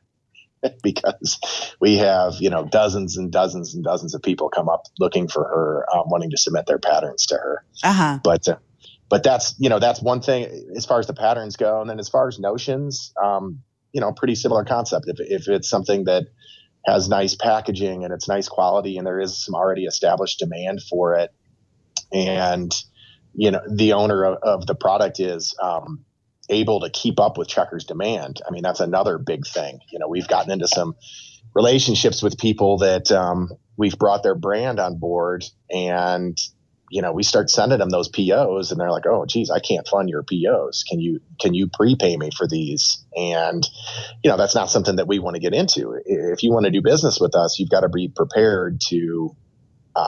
[SPEAKER 2] because we have, dozens and dozens and dozens of people come up looking for her, wanting to submit their patterns to her.
[SPEAKER 1] Uh-huh.
[SPEAKER 2] But that's one thing as far as the patterns go. And then as far as notions, pretty similar concept. If it's something that has nice packaging and it's nice quality and there is some already established demand for it, and, the owner of the product is able to keep up with Checker's demand, I mean, that's another big thing. We've gotten into some relationships with people that we've brought their brand on board, and we start sending them those POs, and they're like, "Oh, geez, I can't fund your POs. Can you prepay me for these?" And that's not something that we want to get into. If you want to do business with us, you've got to be prepared to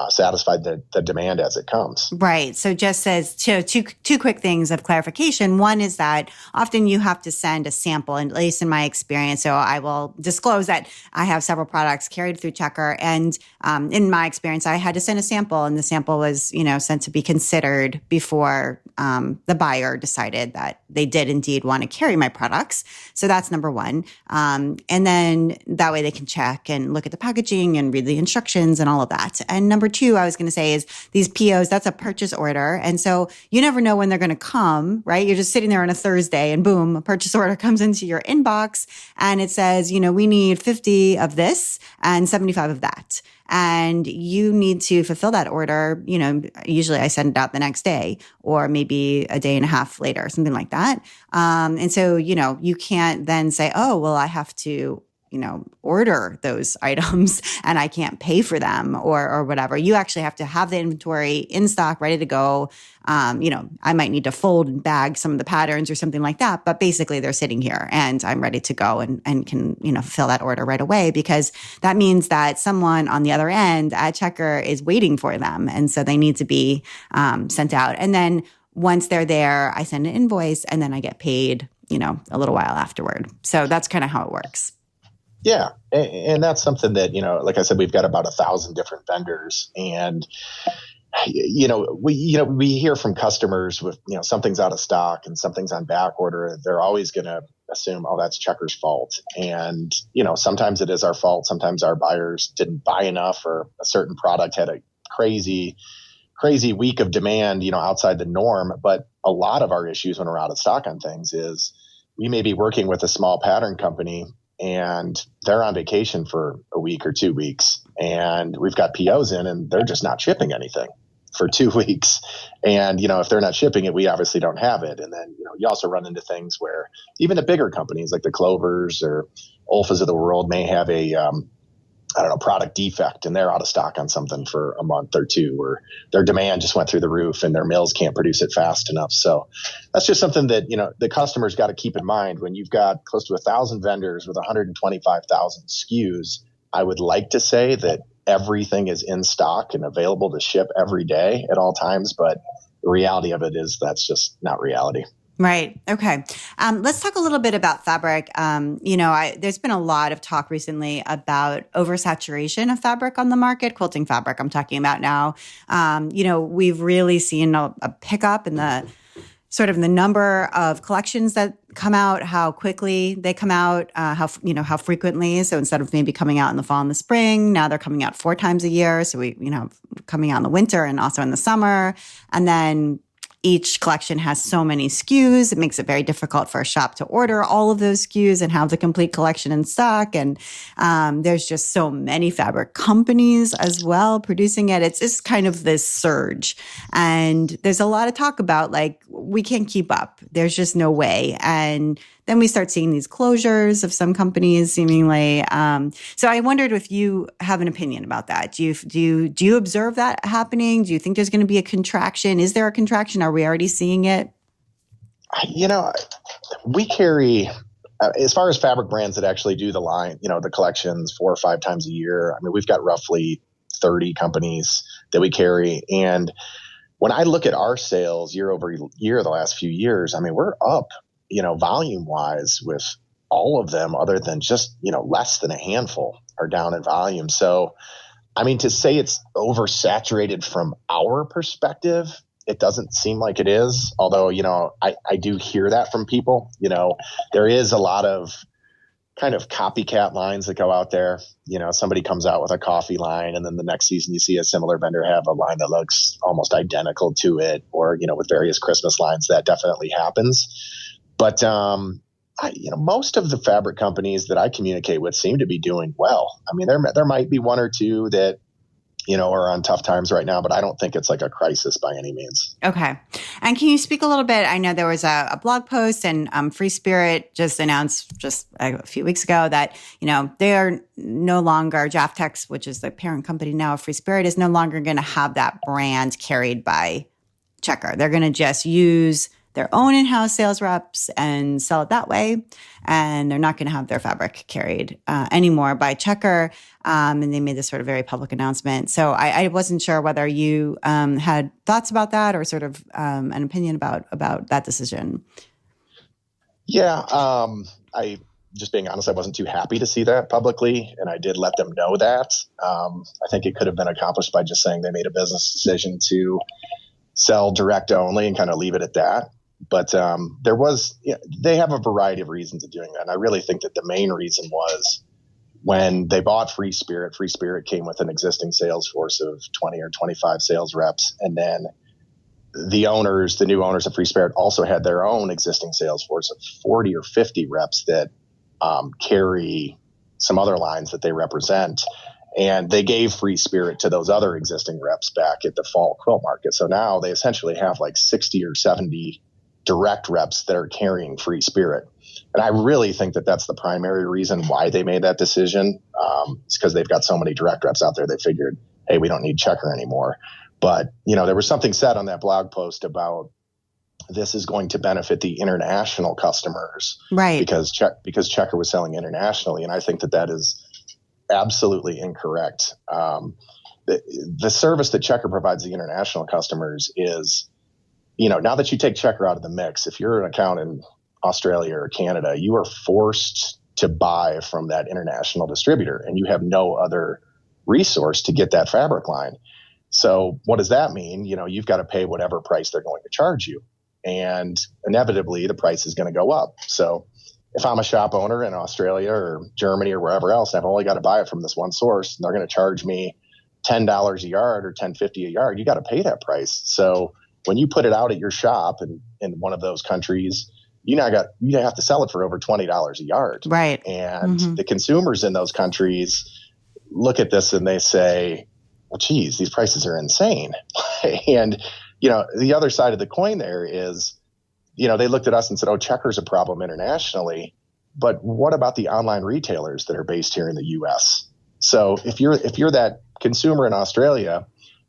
[SPEAKER 2] satisfy the demand as it comes.
[SPEAKER 1] Right. So just as two quick things of clarification. One is that often you have to send a sample, at least in my experience. So I will disclose that I have several products carried through Checker. And in my experience, I had to send a sample, and the sample was, sent to be considered before the buyer decided that they did indeed want to carry my products. So that's number one. And then that way they can check and look at the packaging and read the instructions and all of that. And number two, I was going to say, is these POs, that's a purchase order. And so you never know when they're going to come, right? You're just sitting there on a Thursday and boom, a purchase order comes into your inbox and it says, we need 50 of this and 75 of that. And you need to fulfill that order. Usually I send it out the next day or maybe a day and a half later, something like that. And so, you can't then say, oh, well, I have to, order those items and I can't pay for them or whatever. You actually have to have the inventory in stock, ready to go. I might need to fold and bag some of the patterns or something like that, but basically they're sitting here and I'm ready to go and can, fill that order right away, because that means that someone on the other end at Checker is waiting for them. And so they need to be sent out. And then once they're there, I send an invoice and then I get paid, a little while afterward. So that's kind of how it works.
[SPEAKER 2] Yeah. And that's something that, like I said, we've got about 1,000 different vendors, and, we hear from customers with, something's out of stock and something's on back order. They're always going to assume, oh, that's Checker's fault. And, sometimes it is our fault. Sometimes our buyers didn't buy enough, or a certain product had a crazy week of demand, outside the norm. But a lot of our issues when we're out of stock on things is we may be working with a small pattern company and they're on vacation for a week or 2 weeks, and we've got POs in and they're just not shipping anything for 2 weeks. And, if they're not shipping it, we obviously don't have it. And then, you also run into things where even the bigger companies like the Clovers or Olfas of the world may have a, product defect, and they're out of stock on something for a month or two, or their demand just went through the roof and their mills can't produce it fast enough. So that's just something that, the customer's got to keep in mind when you've got close to 1,000 vendors with 125,000 SKUs. I would like to say that everything is in stock and available to ship every day at all times, but the reality of it is that's just not reality.
[SPEAKER 1] Right. Okay. Let's talk a little bit about fabric. There's been a lot of talk recently about oversaturation of fabric on the market, quilting fabric I'm talking about now. We've really seen a pickup in the sort of the number of collections that come out, how quickly they come out, how frequently. So instead of maybe coming out in the fall and the spring, now they're coming out 4 times a year. So coming out in the winter and also in the summer. And then each collection has so many SKUs. It makes it very difficult for a shop to order all of those SKUs and have the complete collection in stock. And there's just so many fabric companies as well producing it. It's just kind of this surge. And there's a lot of talk about we can't keep up. There's just no way. And then we start seeing these closures of some companies seemingly. So I wondered if you have an opinion about that. Do you observe that happening? Do you think there's going to be a contraction? Is there a contraction? Are we already seeing it?
[SPEAKER 2] We carry, as far as fabric brands that actually do the line, the collections 4 or 5 times a year. I mean, we've got roughly 30 companies that we carry. And when I look at our sales year over year, the last few years, I mean, we're up, volume wise with all of them other than just, less than a handful are down in volume. So, I mean, to say it's oversaturated from our perspective, it doesn't seem like it is. Although, I do hear that from people. There is a lot of kind of copycat lines that go out there. Somebody comes out with a coffee line, and then the next season you see a similar vendor have a line that looks almost identical to it, or, with various Christmas lines. That definitely happens. But, most of the fabric companies that I communicate with seem to be doing well. I mean, there might be 1 or 2 that, are on tough times right now, but I don't think it's like a crisis by any means.
[SPEAKER 1] Okay. And can you speak a little bit? I know there was a blog post, and Free Spirit just announced just a few weeks ago that, they are no longer, Jaftex, which is the parent company now of Free Spirit, is no longer going to have that brand carried by Checker. They're going to just use their own in-house sales reps and sell it that way. And they're not going to have their fabric carried anymore by Checker. And they made this sort of very public announcement. So I wasn't sure whether you had thoughts about that or sort of an opinion about that decision.
[SPEAKER 2] Yeah. Just being honest, I wasn't too happy to see that publicly. And I did let them know that. I think it could have been accomplished by just saying they made a business decision to sell direct only and kind of leave it at that. But they have a variety of reasons of doing that. And I really think that the main reason was when they bought Free Spirit came with an existing sales force of 20 or 25 sales reps. And then the new owners of Free Spirit also had their own existing sales force of 40 or 50 reps that carry some other lines that they represent. And they gave Free Spirit to those other existing reps back at the fall quilt market. So now they essentially have like 60 or 70 direct reps that are carrying Free Spirit. And I really think that that's the primary reason why they made that decision. It's because they've got so many direct reps out there. They figured, hey, we don't need Checker anymore. But, there was something said on that blog post about this is going to benefit the international customers.
[SPEAKER 1] Right.
[SPEAKER 2] Because Checker was selling internationally. And I think that is absolutely incorrect. The service that Checker provides the international customers is, now that you take Checker out of the mix, if you're an account in Australia or Canada, you are forced to buy from that international distributor, and you have no other resource to get that fabric line. So what does that mean? You've got to pay whatever price they're going to charge you, and inevitably the price is going to go up. So if I'm a shop owner in Australia or Germany or wherever else, and I've only got to buy it from this one source, and they're going to charge me $10 a yard or $10.50 a yard, you got to pay that price. So when you put it out at your shop in one of those countries, you have to sell it for over $20 a yard.
[SPEAKER 1] Right.
[SPEAKER 2] And the consumers in those countries look at this and they say, well, geez, these prices are insane. And, the other side of the coin there is, they looked at us and said, oh, Checker's a problem internationally. But what about the online retailers that are based here in the U.S.? So if you're that consumer in Australia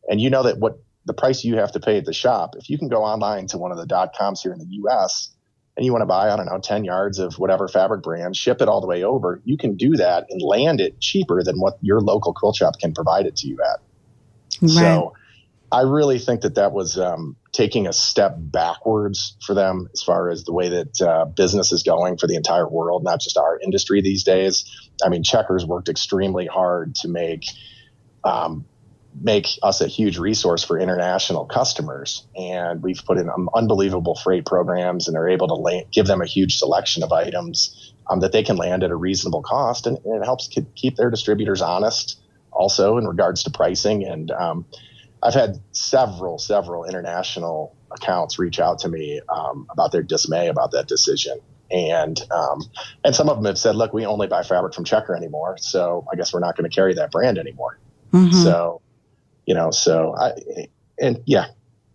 [SPEAKER 2] and you know that what the price you have to pay at the shop, if you can go online to one of the .coms here in the U.S., and you want to buy, I don't know, 10 yards of whatever fabric brand, ship it all the way over, you can do that and land it cheaper than what your local quilt shop can provide it to you at.
[SPEAKER 1] Right.
[SPEAKER 2] So I really think that was taking a step backwards for them as far as the way that business is going for the entire world, not just our industry these days. I mean, Checkers worked extremely hard to make us a huge resource for international customers. And we've put in unbelievable freight programs and are able to give them a huge selection of items that they can land at a reasonable cost. And it helps keep their distributors honest also in regards to pricing. And I've had several international accounts reach out to me about their dismay about that decision. And some of them have said, look, we only buy fabric from Checker anymore. So I guess we're not going to carry that brand anymore.
[SPEAKER 1] Mm-hmm.
[SPEAKER 2] So,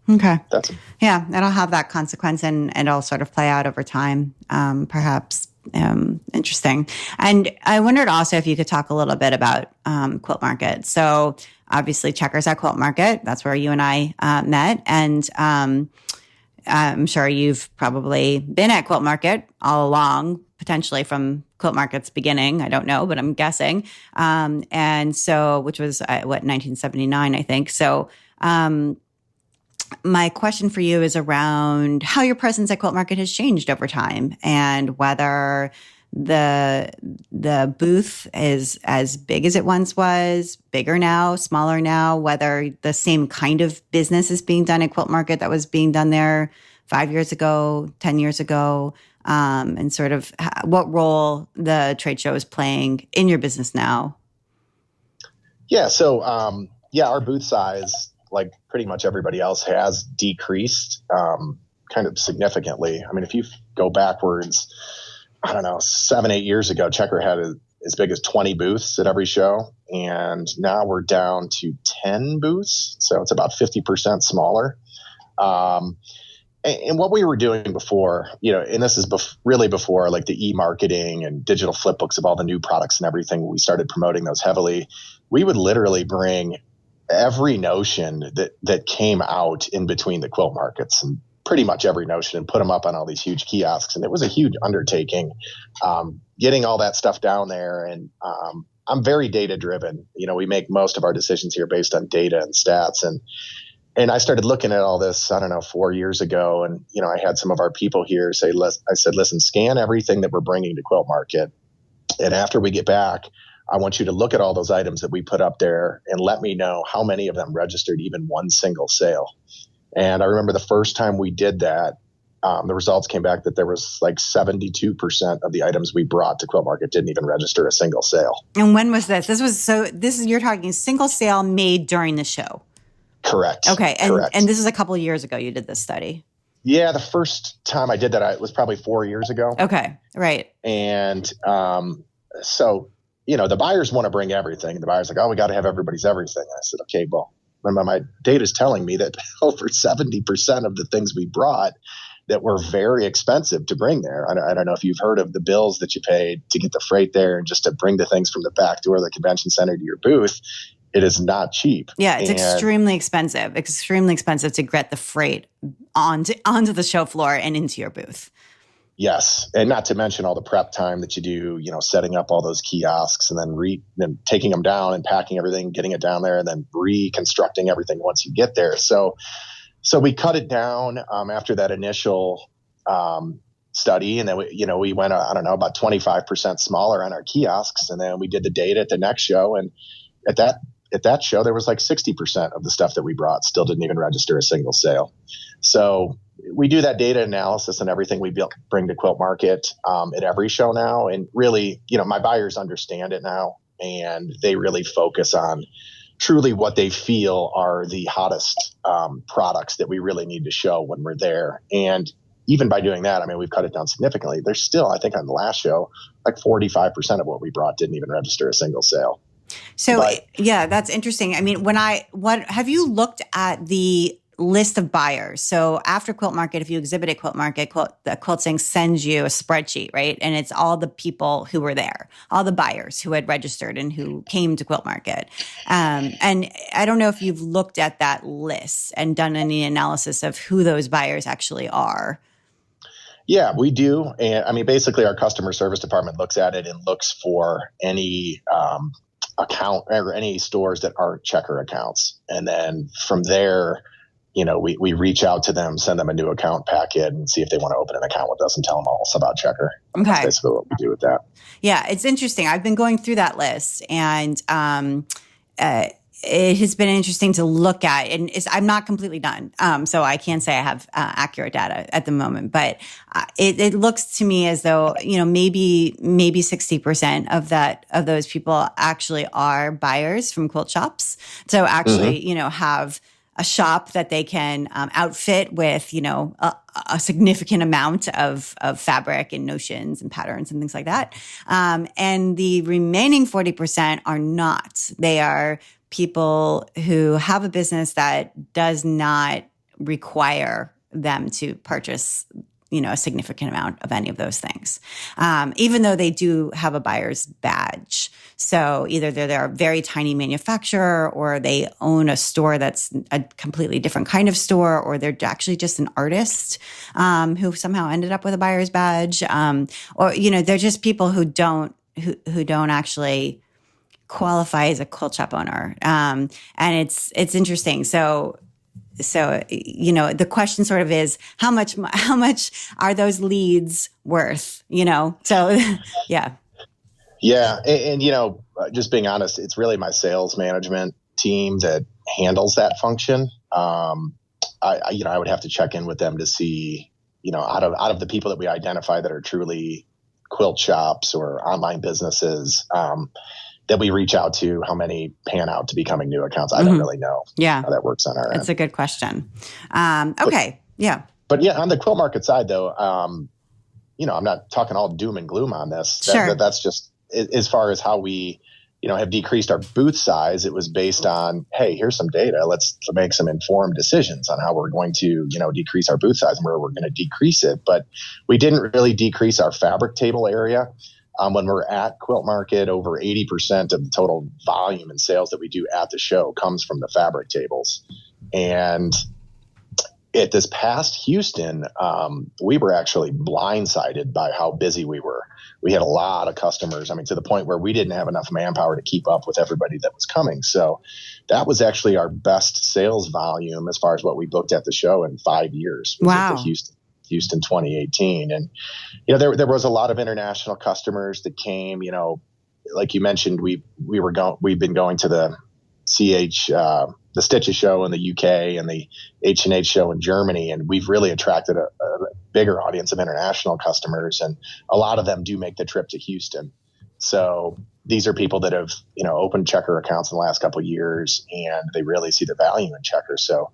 [SPEAKER 1] Okay. Yeah. It'll have that consequence and it'll sort of play out over time, perhaps. Interesting. And I wondered also if you could talk a little bit about Quilt Market. So obviously Checkers at Quilt Market, that's where you and I met. And I'm sure you've probably been at Quilt Market all along, potentially from Quilt Market's beginning. I don't know, but I'm guessing. And so, which was 1979, I think. So my question for you is around how your presence at Quilt Market has changed over time and whether the booth is as big as it once was, bigger now, smaller now, whether the same kind of business is being done at Quilt Market that was being done there 5 years ago, 10 years ago, and sort of what role the trade show is playing in your business now.
[SPEAKER 2] Yeah. So, our booth size, like pretty much everybody else, has decreased kind of significantly. I mean, if you go backwards, I don't know, 7-8 years ago, Checker had as big as 20 booths at every show. And now we're down to 10 booths. So it's about 50% smaller. And what we were doing before, and this is really before like the e-marketing and digital flip books of all the new products and everything, we started promoting those heavily. We would literally bring every notion that came out in between the quilt markets, and pretty much every notion, and put them up on all these huge kiosks. And it was a huge undertaking getting all that stuff down there. And I'm very data driven. We make most of our decisions here based on data and stats. And I started looking at all this, I don't know, 4 years ago. And, I had some of our people here say, listen, scan everything that we're bringing to Quilt Market. And after we get back, I want you to look at all those items that we put up there and let me know how many of them registered even one single sale. And I remember the first time we did that, the results came back that there was like 72% of the items we brought to Quilt Market didn't even register a single sale.
[SPEAKER 1] And when was this? You're talking single sale made during the show.
[SPEAKER 2] Correct.
[SPEAKER 1] Okay.
[SPEAKER 2] Correct.
[SPEAKER 1] And this is a couple of years ago you did this study.
[SPEAKER 2] Yeah. The first time I did that, it was probably 4 years ago.
[SPEAKER 1] Okay. Right.
[SPEAKER 2] And so, the buyers want to bring everything. The buyer's like, oh, we got to have everybody's everything. And I said, okay, well, my data is telling me that over 70% of the things we brought that were very expensive to bring there. I don't know if you've heard of the bills that you paid to get the freight there and just to bring the things from the back door of the convention center to your booth. It is not cheap.
[SPEAKER 1] Yeah, it's extremely expensive to get the freight onto the show floor and into your booth.
[SPEAKER 2] Yes. And not to mention all the prep time that you do, setting up all those kiosks and then taking them down and packing everything, getting it down there, and then reconstructing everything once you get there. So we cut it down after that initial study. And then we went, I don't know, about 25% smaller on our kiosks. And then we did the data at the next show. And at that show, there was like 60% of the stuff that we brought still didn't even register a single sale. So we do that data analysis and everything we bring to Quilt Market at every show now. And really, my buyers understand it now, and they really focus on truly what they feel are the hottest products that we really need to show when we're there. And even by doing that, we've cut it down significantly. There's still, I think on the last show, like 45% of what we brought didn't even register a single sale.
[SPEAKER 1] So yeah, that's interesting. What have you looked at the list of buyers? So after Quilt Market, if you exhibit at Quilt Market, the Quilting sends you a spreadsheet, right? And it's all the people who were there, all the buyers who had registered and who came to Quilt Market. And I don't know if you've looked at that list and done any analysis of who those buyers actually are.
[SPEAKER 2] Yeah, we do. And I mean, basically our customer service department looks at it and looks for any account or any stores that aren't checker accounts. And then from there, we reach out to them, send them a new account packet and see if they want to open an account with us and tell them all about checker.
[SPEAKER 1] Okay.
[SPEAKER 2] That's basically what we do with that.
[SPEAKER 1] Yeah, it's interesting. I've been going through that list, and it has been interesting to look at. And I'm not completely done, so I can't say I have accurate data at the moment. But it looks to me as though maybe 60% of those people actually are buyers from quilt shops. So actually, have a shop that they can outfit with, a significant amount of fabric and notions and patterns and things like that. And the remaining 40% are not. They are people who have a business that does not require them to purchase a significant amount of any of those things, even though they do have a buyer's badge. So either they're a very tiny manufacturer, or they own a store that's a completely different kind of store, or they're actually just an artist who somehow ended up with a buyer's badge, or they're just people who don't actually qualify as a quilt shop owner, and it's interesting. So the question sort of is how much are those leads worth? So yeah.
[SPEAKER 2] Yeah. And just being honest, it's really my sales management team that handles that function. I would have to check in with them to see, out of the people that we identify that are truly quilt shops or online businesses, that we reach out to, how many pan out to becoming new accounts. I don't really know how that works on our end.
[SPEAKER 1] It's a good question. Okay.
[SPEAKER 2] But yeah, on the quilt market side though, I'm not talking all doom and gloom on this.
[SPEAKER 1] Sure.
[SPEAKER 2] That's just as far as how we, have decreased our booth size. It was based on, hey, here's some data. Let's make some informed decisions on how we're going to, decrease our booth size and where we're going to decrease it. But we didn't really decrease our fabric table area. When we're at Quilt Market, over 80% of the total volume and sales that we do at the show comes from the fabric tables. And at this past Houston, we were actually blindsided by how busy we were. We had a lot of customers, to the point where we didn't have enough manpower to keep up with everybody that was coming. So that was actually our best sales volume as far as what we booked at the show in 5 years.
[SPEAKER 1] Wow.
[SPEAKER 2] At the Houston 2018. And, there was a lot of international customers that came, like you mentioned, we've been going to the the Stitches show in the UK and the H&H show in Germany. And we've really attracted a bigger audience of international customers. And a lot of them do make the trip to Houston. So these are people that have, opened checker accounts in the last couple of years, and they really see the value in checker. So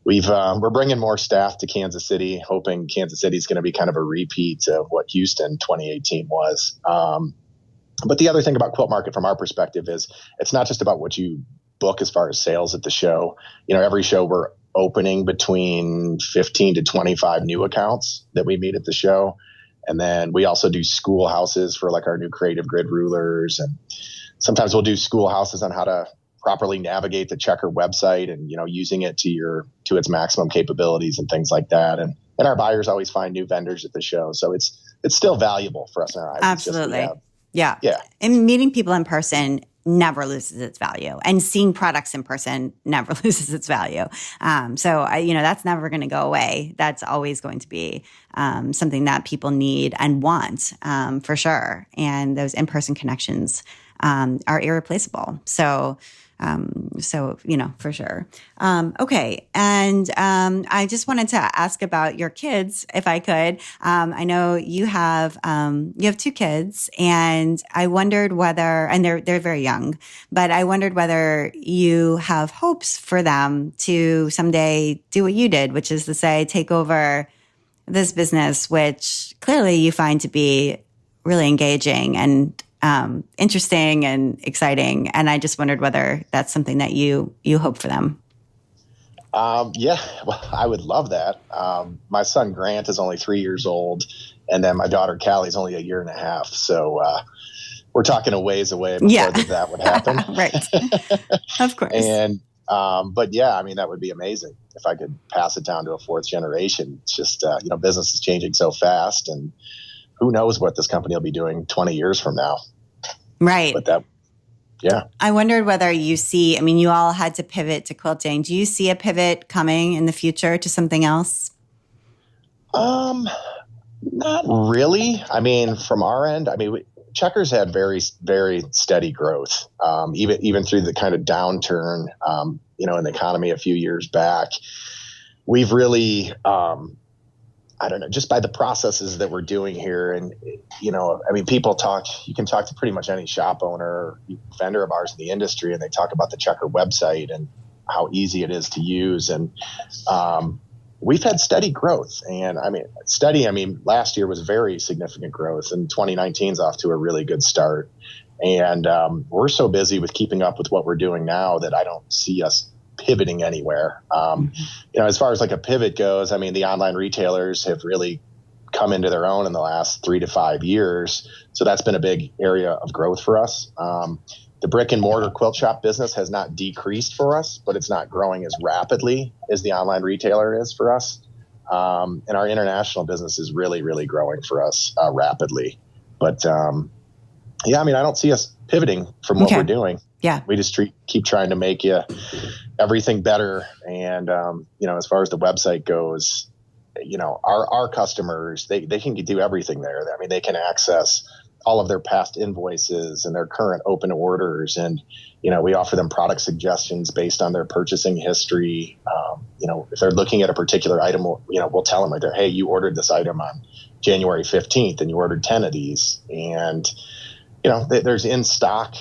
[SPEAKER 2] we're bringing more staff to Kansas City, hoping Kansas City is going to be kind of a repeat of what Houston 2018 was. But the other thing about Quilt Market from our perspective is it's not just about what you book as far as sales at the show. Every show we're opening between 15 to 25 new accounts that we meet at the show. And then we also do schoolhouses for like our new creative grid rulers. And sometimes we'll do schoolhouses on how to properly navigate the checker website and, using it to its maximum capabilities and things like that. And our buyers always find new vendors at the show. So it's still valuable for us in our eyes.
[SPEAKER 1] Absolutely. Yeah. And meeting people in person never loses its value, and seeing products in person never loses its value. So that's never going to go away. That's always going to be something that people need and want, for sure. And those in-person connections are irreplaceable. So for sure. Okay. And I just wanted to ask about your kids, if I could. I know you have 2 kids, and I wondered whether, and they're very young, but I wondered whether you have hopes for them to someday do what you did, which is to say, take over this business, which clearly you find to be really engaging and interesting and exciting. And I just wondered whether that's something that you hope for them.
[SPEAKER 2] Yeah, well, I would love that. My son Grant is only 3 years old, and then my daughter Callie is only 1.5 years. So we're talking a ways away before that would happen.
[SPEAKER 1] Right. Of course.
[SPEAKER 2] And But yeah, I mean, that would be amazing if I could pass it down to a fourth generation. It's just, business is changing so fast, and who knows what this company will be doing 20 years from now.
[SPEAKER 1] Right.
[SPEAKER 2] But yeah.
[SPEAKER 1] I wondered whether you see, I mean, you all had to pivot to quilting. Do you see a pivot coming in the future to something else?
[SPEAKER 2] Not really. I mean, from our end, Checkers had very, very steady growth, even through the kind of downturn, in the economy a few years back. We've really, I don't know, just by the processes that we're doing here. And, people you can talk to pretty much any shop owner or vendor of ours in the industry, and they talk about the Checker website and how easy it is to use. And we've had steady growth. And last year was very significant growth, and 2019 is off to a really good start. And we're so busy with keeping up with what we're doing now that I don't see us pivoting anywhere. As far as like a pivot goes, the online retailers have really come into their own in the last 3 to 5 years. So that's been a big area of growth for us. The brick and mortar quilt shop business has not decreased for us, but it's not growing as rapidly as the online retailer is for us. And our international business is really, really growing for us rapidly. But I don't see us pivoting from what we're doing.
[SPEAKER 1] Yeah.
[SPEAKER 2] We just keep trying to make everything better. And, as far as the website goes, our customers, they can do everything there. They can access all of their past invoices and their current open orders. And, we offer them product suggestions based on their purchasing history. If they're looking at a particular item, we'll tell them right there, hey, you ordered this item on January 15th and you ordered 10 of these. And, there's in stock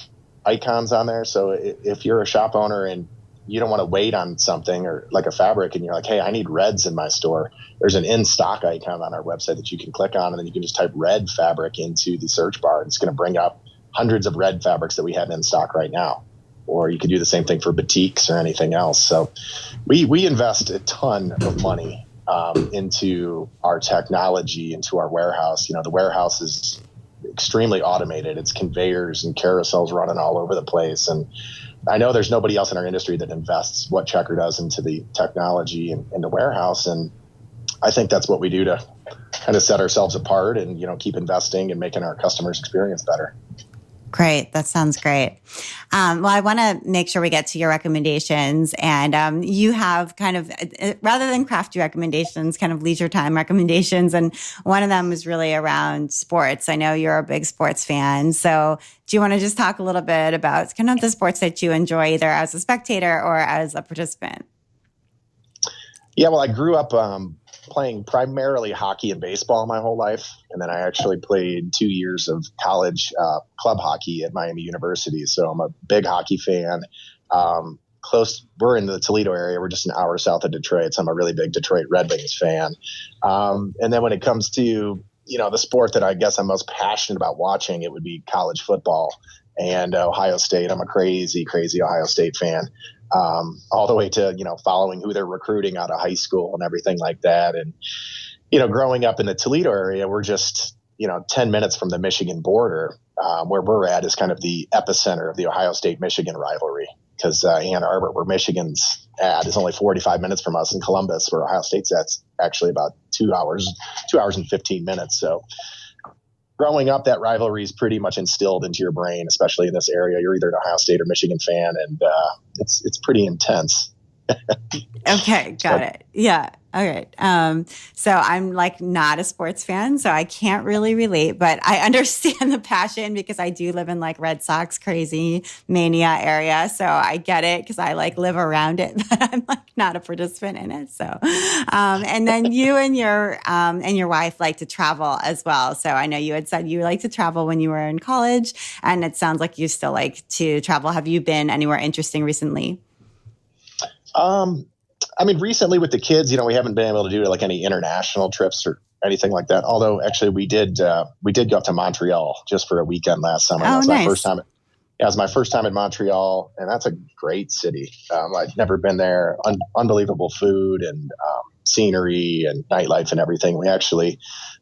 [SPEAKER 2] icons on there. So if you're a shop owner and you don't want to wait on something or like a fabric and you're like, hey, I need reds in my store, there's an in stock icon on our website that you can click on, and then you can just type red fabric into the search bar. And it's going to bring up hundreds of red fabrics that we have in stock right now. Or you could do the same thing for boutiques or anything else. So we invest a ton of money into our technology, into our warehouse. The warehouse is extremely automated. It's conveyors and carousels running all over the place. And I know there's nobody else in our industry that invests what Checker does into the technology and in the warehouse. And I think that's what we do to kind of set ourselves apart and, keep investing and making our customers' experience better.
[SPEAKER 1] Great. That sounds great. Well, I want to make sure we get to your recommendations. And you have kind of, rather than crafty recommendations, kind of leisure time recommendations. And one of them is really around sports. I know you're a big sports fan. So do you want to just talk a little bit about kind of the sports that you enjoy, either as a spectator or as a participant?
[SPEAKER 2] Yeah, well, I grew up playing primarily hockey and baseball my whole life. And then I actually played 2 years of college club hockey at Miami University. So I'm a big hockey fan. We're in the Toledo area. We're just an hour south of Detroit. So I'm a really big Detroit Red Wings fan. And then when it comes to, the sport that I guess I'm most passionate about watching, it would be college football and Ohio State. I'm a crazy, crazy Ohio State fan. All the way to, following who they're recruiting out of high school and everything like that. And, growing up in the Toledo area, we're just, 10 minutes from the Michigan border. Where we're at is kind of the epicenter of the Ohio State-Michigan rivalry, because Ann Arbor, where Michigan's at, is only 45 minutes from us, and Columbus, where Ohio State's at, actually about 2 hours and 15 minutes. So growing up, that rivalry is pretty much instilled into your brain, especially in this area. You're either an Ohio State or Michigan fan, and it's pretty intense.
[SPEAKER 1] Okay, got it. Yeah. All right. So I'm like not a sports fan, so I can't really relate, but I understand the passion because I do live in like Red Sox crazy mania area. So I get it because I like live around it, but I'm like not a participant in it. So, and then you and your wife like to travel as well. So I know you had said you like to travel when you were in college, and it sounds like you still like to travel. Have you been anywhere interesting recently?
[SPEAKER 2] Recently with the kids, we haven't been able to do like any international trips or anything like that. Although actually we did go up to Montreal just for a weekend last summer.
[SPEAKER 1] Oh, nice.
[SPEAKER 2] My first time. It was my first time in Montreal, and that's a great city. I'd never been there. Unbelievable food and scenery and nightlife and everything. We actually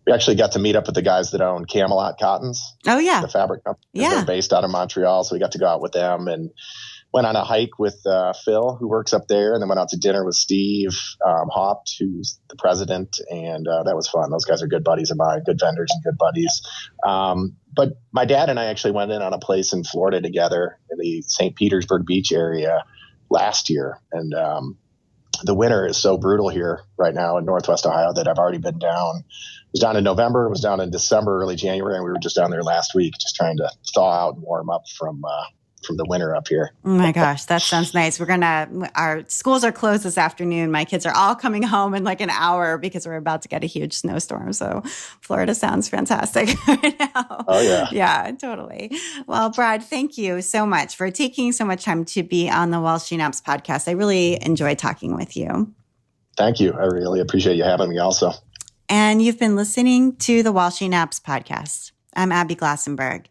[SPEAKER 2] got to meet up with the guys that own Camelot Cottons.
[SPEAKER 1] Oh yeah,
[SPEAKER 2] the fabric company.
[SPEAKER 1] Yeah,
[SPEAKER 2] they're based out of Montreal, so we got to go out with them and went on a hike with Phil, who works up there, and then went out to dinner with Steve Haupt, who's the president, and that was fun. Those guys are good buddies of mine, good vendors and good buddies. But my dad and I actually went in on a place in Florida together in the St. Petersburg Beach area last year, and the winter is so brutal here right now in Northwest Ohio that I've already been down. I was down in November, was down in December, early January, and we were just down there last week, just trying to thaw out and warm up from the winter up here.
[SPEAKER 1] Oh my gosh, that sounds nice. Our schools are closed this afternoon. My kids are all coming home in like an hour because we're about to get a huge snowstorm. So Florida sounds fantastic right now.
[SPEAKER 2] Oh yeah.
[SPEAKER 1] Yeah, totally. Well, Brad, thank you so much for taking so much time to be on the While She Naps podcast. I really enjoyed talking with you.
[SPEAKER 2] Thank you. I really appreciate you having me also.
[SPEAKER 1] And you've been listening to the While She Naps podcast. I'm Abby Glassenberg.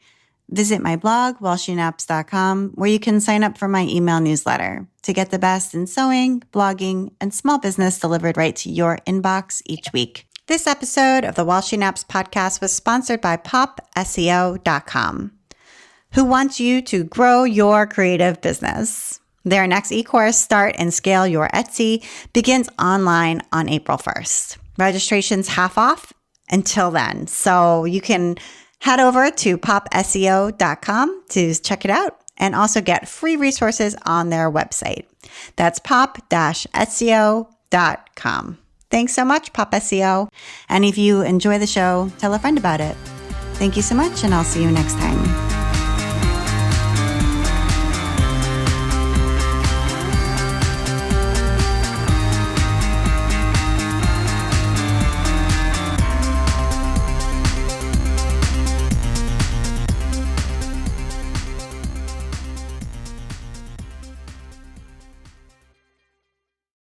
[SPEAKER 1] Visit my blog, wholesalenaps.com, where you can sign up for my email newsletter to get the best in sewing, blogging, and small business delivered right to your inbox each week. This episode of the While She Naps podcast was sponsored by popseo.com, who wants you to grow your creative business. Their next e-course, Start and Scale Your Etsy, begins online on April 1st. Registration's half off until then, so you can head over to popseo.com to check it out and also get free resources on their website. That's pop-seo.com. Thanks so much, Pop SEO. And if you enjoy the show, tell a friend about it. Thank you so much, and I'll see you next time.